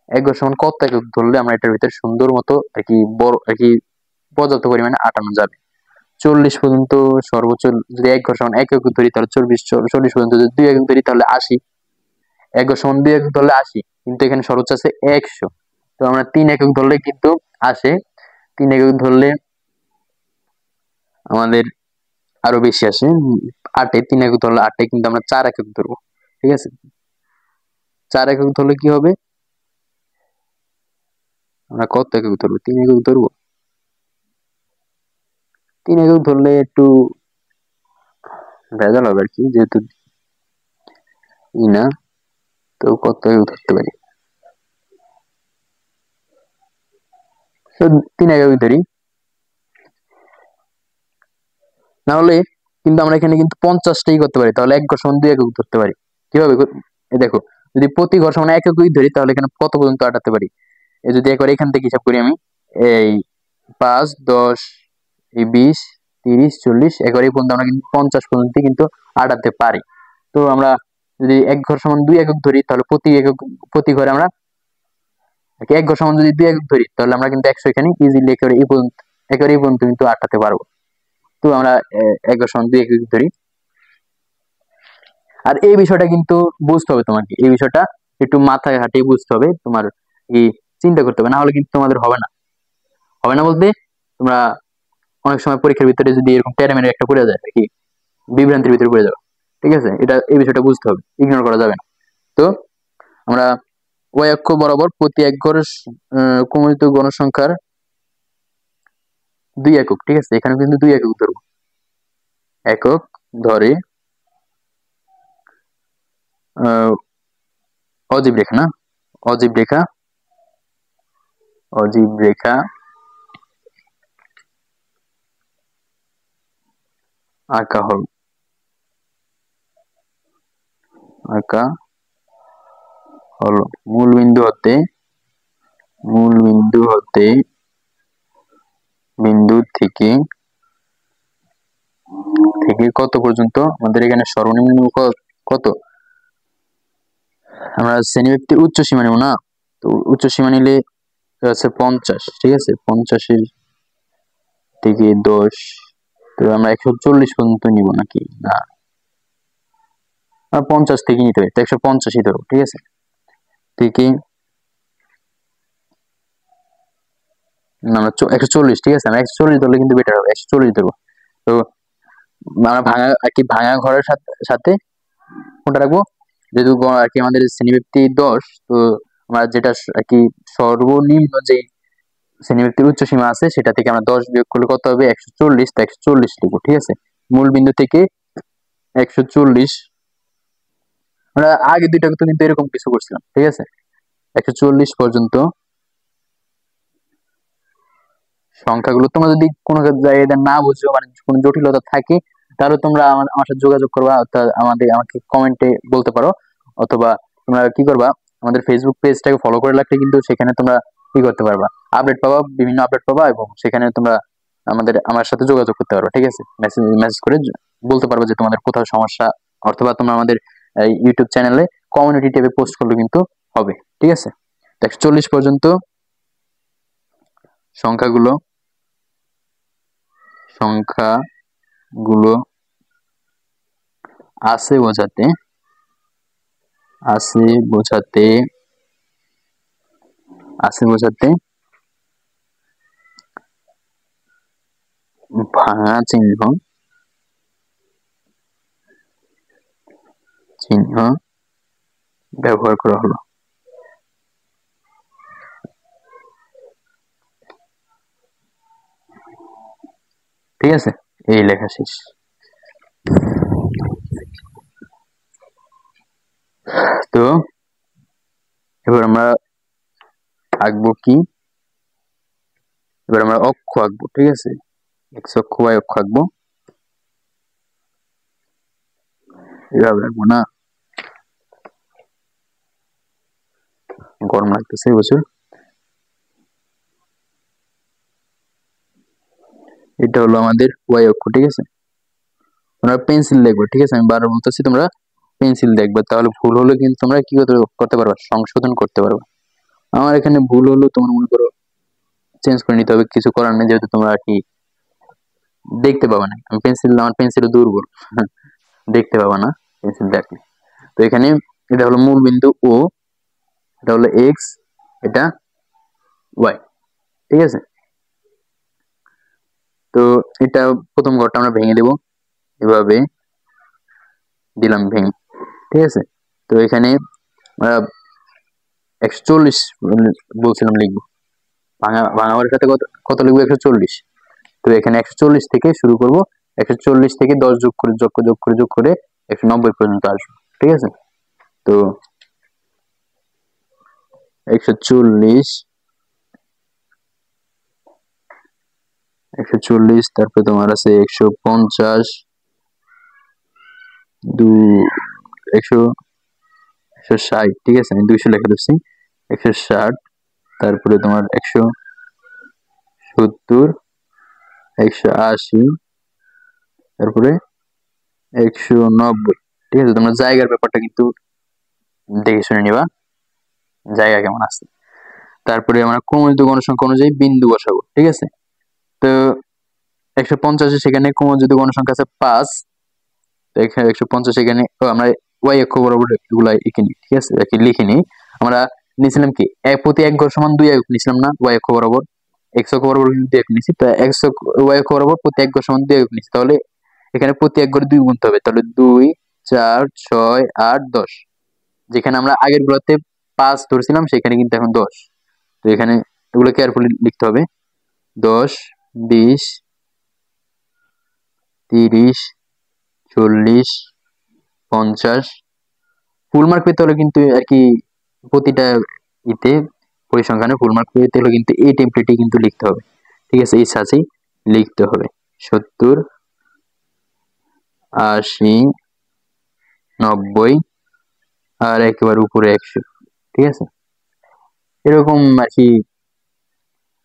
এক ঘর সমান কত একক ধরলে আমরা এটার ভিতরে সুন্দর মতো আর কি বড় আর কি পর্যাপ্ত পরিমাণে আটানো যাবে। 40 পর্যন্ত সর্বোচ্চ, যদি এক ঘর সমান 1 একক ধরি তাহলে 40 পর্যন্ত, যদি 2 একক ধরি তাহলে 80, এক ঘর সমান 2 একক ধরলে 80, কিন্তু এখানে সর্বোচ্চ আছে 100। তো আমরা 3 একক ধরলে কিন্তু আসে, 3 একক ধরলে আমাদের আরো বেশি আসে, 8-এ 3 একক ধরলে 8-এ, কিন্তু আমরা 4 একক ধরবো। ঠিক আছে, 4 একক ধরলে কি হবে, আমরা কত একক ধরবো, 3 একক ধরবো। 3 একক ধরলে একটু ভেজাল হবে আর কি, যেহেতু না, তো কত একক ধরতে পারি, তো 3 একক ধরি, না হলে কিন্তু আমরা এখানে কিন্তু 50টাই করতে পারি, তাহলে এক ঘর সমান 2 একক ধরতে পারি। কিভাবে, দেখো, যদি প্রতি ঘর সমান 1 এককই ধরি তাহলে এখানে কত পর্যন্ত আটাতে পারি, এই যদি একবার এখান থেকে হিসাব করি আমি, এই 5 10 এই 20 30 40, একবার এই পর্যন্ত আমরা কিন্তু 50 পর্যন্ত কিন্তু আটাতে পারি। তো আমরা যদি এক ঘর সমান 2 একক ধরি তাহলে প্রতি ঘরে আমরা এক ঘর সমান যদি 2 একক ধরি তাহলে আমরা কিন্তু 100 এখানে ইজিলি একেবারে এই পর্যন্ত কিন্তু আটাতে পারবো। তো আমরা এক ঘর সমান 2 একক ধরি। আর এই বিষয়টা কিন্তু বুঝতে হবে তোমাকে, এই বিষয়টা একটু মাথায় হাঁটিয়ে বুঝতে হবে, তোমার এই চিন্তা করতে হবে, না হলে কিন্তু তোমাদের হবে না। হবে না বলতে, তোমরা অনেক সময় পরীক্ষার ভিতরে যদি এরকম টেরামেরে একটা পড়ে যায় কি, বিভ্রান্তির ভিতরে পড়ে যাবে। ঠিক আছে, এই বিষয়টা বুঝতে হবে, ইগনোর করা যাবে না। তো আমরা ওই অক্ষ বরাবর প্রতি এক ঘর ক্রমযুক্ত গণসংখ্যার 2 একক। ঠিক আছে, এখানে কিন্তু 2 একক ধরবো, একক ধরে অজীব রেখা, না অজীব রেখা, অজীব রেখা আঁকা হলো মূল বিন্দু হতে বিন্দু থেকে থেকে কত পর্যন্ত আমাদের এখানে সর্বনিম্ন কত, আমরা শ্রেণীব্যক্তির উচ্চ সীমা নেব না, তো উচ্চ সীমা নিলে আছে 50, ঠিক আছে, 50-এর থেকে 10, তো আমরা 140 পর্যন্ত নিব নাকি, না 50 থেকে নিতে হবে, তো 150-ই ধরো, ঠিক আছে, থেকে আমরা 140, ঠিক আছে, আমরা 140 ধরলে কিন্তু বেটার হবে, 140 ধরবো। তো আমরা ভাঙা আর কি, ভাঙা ঘরের সাথে কোনটা রাখবো, যেহেতু আর কি আমাদের শ্রেণীব্যক্তি 10, তো আমরা যেটা আর কি সর্বনিম্ন যে শ্রেণীব্যক্তির উচ্চ সীমা আছে সেটা থেকে আমরা 10 বিয়োগ করলে কত হবে, 140, তো 140 লিখবো, ঠিক আছে, মূল বিন্দু থেকে 140, আমরা আগে দুইটা কিন্তু এরকম কিছু করছিলাম, ঠিক আছে, 140 পর্যন্ত সংখ্যাগুলো তোমরা যদি কোনো জায়গায় না বুঝো, মানে কোনো জটিলতা থাকে, তাহলে তোমরা আমার সাথে যোগাযোগ করবা, অর্থাৎ আমাকে কমেন্টে বলতে পারো, অথবা তোমরা কি করবা, আমাদের ফেসবুক পেজটাকে ফলো করে রাখলে কিন্তু সেখানে তোমরা কি করতে পারবা, আপডেট পাবা, বিভিন্ন আপডেট পাবা, এবং সেখানে তোমরা আমার সাথে যোগাযোগ করতে পারো, ঠিক আছে, মেসেজ করে বলতে পারবে যে তোমাদের কোথাও সমস্যা, অথবা তোমরা আমাদের ইউটিউব চ্যানেলে কমিউনিটি ট্যাবে পোস্ট করলে কিন্তু হবে, ঠিক আছে। 140 পর্যন্ত সংখ্যাগুলো আছে বোঝাতে ভাঙা চিহ্ন ব্যবহার করা হলো, ঠিক আছে, এই লেখা শেষ। তো এবার আমরা আঁকবো কি, এবার আমরা অক্ষ আঁকবো, ঠিক আছে, এক্স অক্ষ ওয়াই অক্ষ আঁকবো, এভাবে আঁকবো না, গরম লাগতেছে বছর। এটা হলো আমাদের ওয়াই অক্ষ, ঠিক আছে, তোমরা পেন্সিল দেখবে, ঠিক আছে, আমি বারবার বলতেছি তোমরা পেন্সিল দেখবে, তাহলে ভুল হলে কিন্তু তোমরা কি করতে পারবা, সংশোধন করতে পারবা। আমার এখানে ভুল হলো, তোমার মনে করো চেঞ্জ করে নিতে হবে, কিছু করার নেই, যেহেতু তোমরা আর কি দেখতে পাবা না, আমার পেন্সিল দুর্বল, দেখতে পাবা না পেন্সিল দেখলে। তো এখানে এটা হলো মূল বিন্দু ও, এটা হলো এক্স, এটা ওয়াই, ঠিক আছে। তো এটা প্রথম ঘরটা আমরা ভেঙে দেব, এভাবে দিলাম ভেঙে, ঠিক আছে। তো এখানে আমরা 140 বলছিলাম লিখবো, ভাঙা ঘরের সাথে কত লিখবো, 140। তো এখানে 140 থেকে শুরু করব, 140 থেকে 10 যোগ করে 190 পর্যন্ত আসবো, ঠিক আছে। তো 140, তারপরে তোমার আছে 150, 160, ঠিক আছে, আমি 200 লেখা দিচ্ছি, 160, তারপরে তোমার 170, 180, তারপরে 190, ঠিক আছে। তোমরা জায়গার ব্যাপারটা কিন্তু দেখে শুনে নিবা, জায়গা কেমন আছে। তারপরে আমরা ক্রমযুক্ত গণসংখ্যা অনুযায়ী বিন্দু বসাবো, ঠিক আছে। তো 150 সেখানে ক্রমযুক্ত গণসংখ্যা আছে 5, তো এখানে 150 এখানে আমরা ওয়াই অক্ষ বরাবর এগুলা এঁকে নিই, ঠিক আছে, লিখে নিই। আমরা নিয়েছিলাম কি, প্রতি এক ঘর সমান 2 একক নিয়েছিলাম না, ওয়াই অক্ষ বরাবর, এক্স অক্ষ বরাবর 2 একক নিয়েছি, তো ওয়াই অক্ষ বরাবর প্রতি এক ঘর সমান 2 একক নিয়েছি, তাহলে এখানে প্রতি এক ঘরে 2 গুনতে হবে, তাহলে 2, 4, 6, 8, 10, যেখানে আমরা আগের গুলোতে 5 ধরছিলাম সেখানে কিন্তু এখন 10, তো এখানে এগুলো কেয়ারফুলি লিখতে হবে, 10, 20, 30, 40, 50, ফুল মার্ক পেতে হলে কিন্তু আর কি প্রতিটা ইতে পরিসংখ্যানে ফুল মার্ক পেতে হলে কিন্তু এই টেমপ্লেটে কিন্তু লিখতে হবে, ঠিক আছে, এই সাথেই লিখতে হবে, 70, 80, 90, আর একেবারে উপরে 100, ঠিক আছে, এরকম আর কি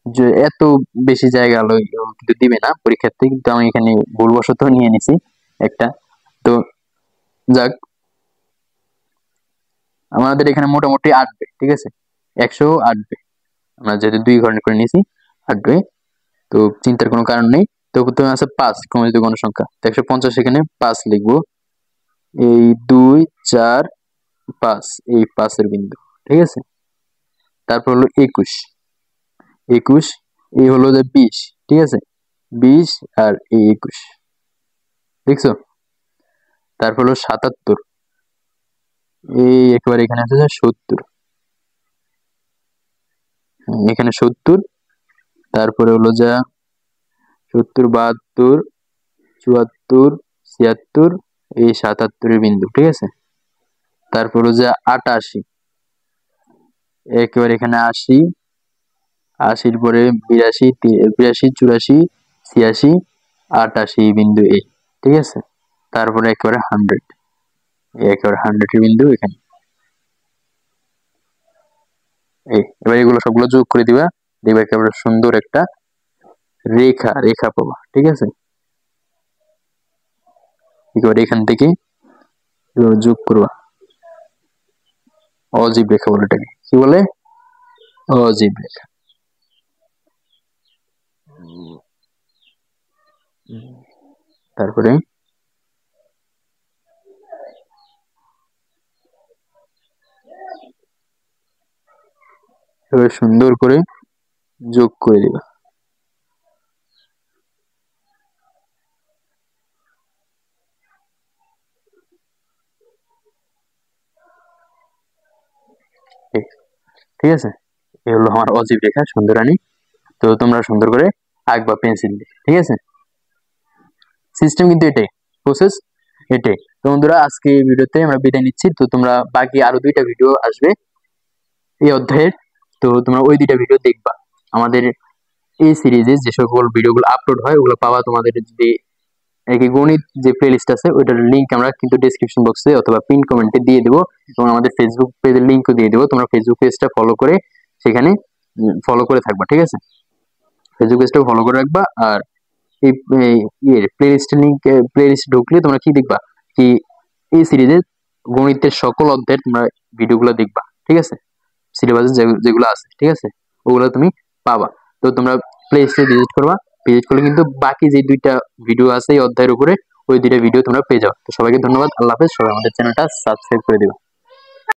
যে এত বেশি জায়গা হলো কিন্তু দিবে না পরীক্ষার্থী, কিন্তু আমি এখানে ভুলবশত নিয়ে নিছি একটা। তো যাক, আমাদের এখানে মোটামুটি আসবে, ঠিক আছে, 100 আসবে। আমরা যেহেতু 2 ঘন্টা করে নিয়েছি, আসবে। তো চিন্তার কোনো কারণ নেই। তো প্রথমে আছে 5 ক্রমজিত গণসংখ্যা, তো 150 এখানে 5 লিখবো। এই 2 4 5, এই 5 এর বিন্দু, ঠিক আছে। তারপর হলো 21, 21 এই হলো যে 20, ঠিক আছে, 20 আর এই 21, দেখছো। তারপর হলো 77, এই একেবারে এখানে আছে 70, এখানে 70। তারপরে হলো যা 70 72 74 76, এই 77 এর বিন্দু, ঠিক আছে। তারপর হলো যা 88, একেবারে এখানে 80, 80 পরে 82 82 84 86 88 বিন্দু এই, ঠিক আছে। তারপরে একেবারে 100, একেবারে 100 এর বিন্দু এখানে এই। এবার এগুলো সবগুলো যোগ করে দিবা, দেখবে একেবারে সুন্দর একটা রেখা রেখা পাবা, ঠিক আছে। এবার এখান থেকে যোগ করবা, অজীব রেখা বলে এটাকে, কি বলে, অজীব রেখা। তারপরে এবার সুন্দর করে যোগ করে দিবা। ঠিক আছে, এই হলো আমার অজীব রেখা সুন্দরানী। তো তোমরা সুন্দর করে আঁকবা পেন্সিল দিয়ে, ঠিক আছে। সিস্টেম কিন্তু এটাই, প্রসেস এটাই। তো বন্ধুরা, আজকে এই ভিডিওতে আমরা বিদায় নিচ্ছি। তো তোমরা বাকি আরো 2টা ভিডিও আসবে এই অধ্যায়ের, তো তোমরা ওই 2টা ভিডিও দেখবা। আমাদের এই সিরিজে যে সকল ভিডিওগুলো আপলোড হয় ওগুলো পাওয়া তোমাদের যদি এই গণিত যে প্লেলিস্ট আছে ওইটার লিংক আমরা কিন্তু ডেসক্রিপশন বক্সে অথবা পিন কমেন্টে দিয়ে দেবো, এবং আমাদের ফেসবুক পেজের লিংকও দিয়ে দেবো। তোমরা ফেসবুক পেজটা ফলো করে সেখানে ফলো করে থাকবা, ঠিক আছে, ফেসবুক পেজটা ফলো করে রাখবা। আর এই প্লেলিস্টের লিংক, প্লেলিস্ট ঢুকলে তোমরা কি দেখবা, কি এই সিরিজের গণিতের সকল অধ্যায়ের তোমরা ভিডিওগুলো দেখবা, ঠিক আছে, সিলেবাসে যেগুলো আছে, ঠিক আছে, ওগুলো তুমি পাবা। তো তোমরা প্লে লিস্টে ভিজিট করবা, ভিজিট করলে কিন্তু বাকি যে 2টা ভিডিও আছে এই অধ্যায়ের উপরে, ওই 2টা ভিডিও তোমরা পেয়ে যাও। তো সবাইকে ধন্যবাদ, আল্লাহ হাফেজ। সবাই আমাদের চ্যানেলটা সাবস্ক্রাইব করে দিও।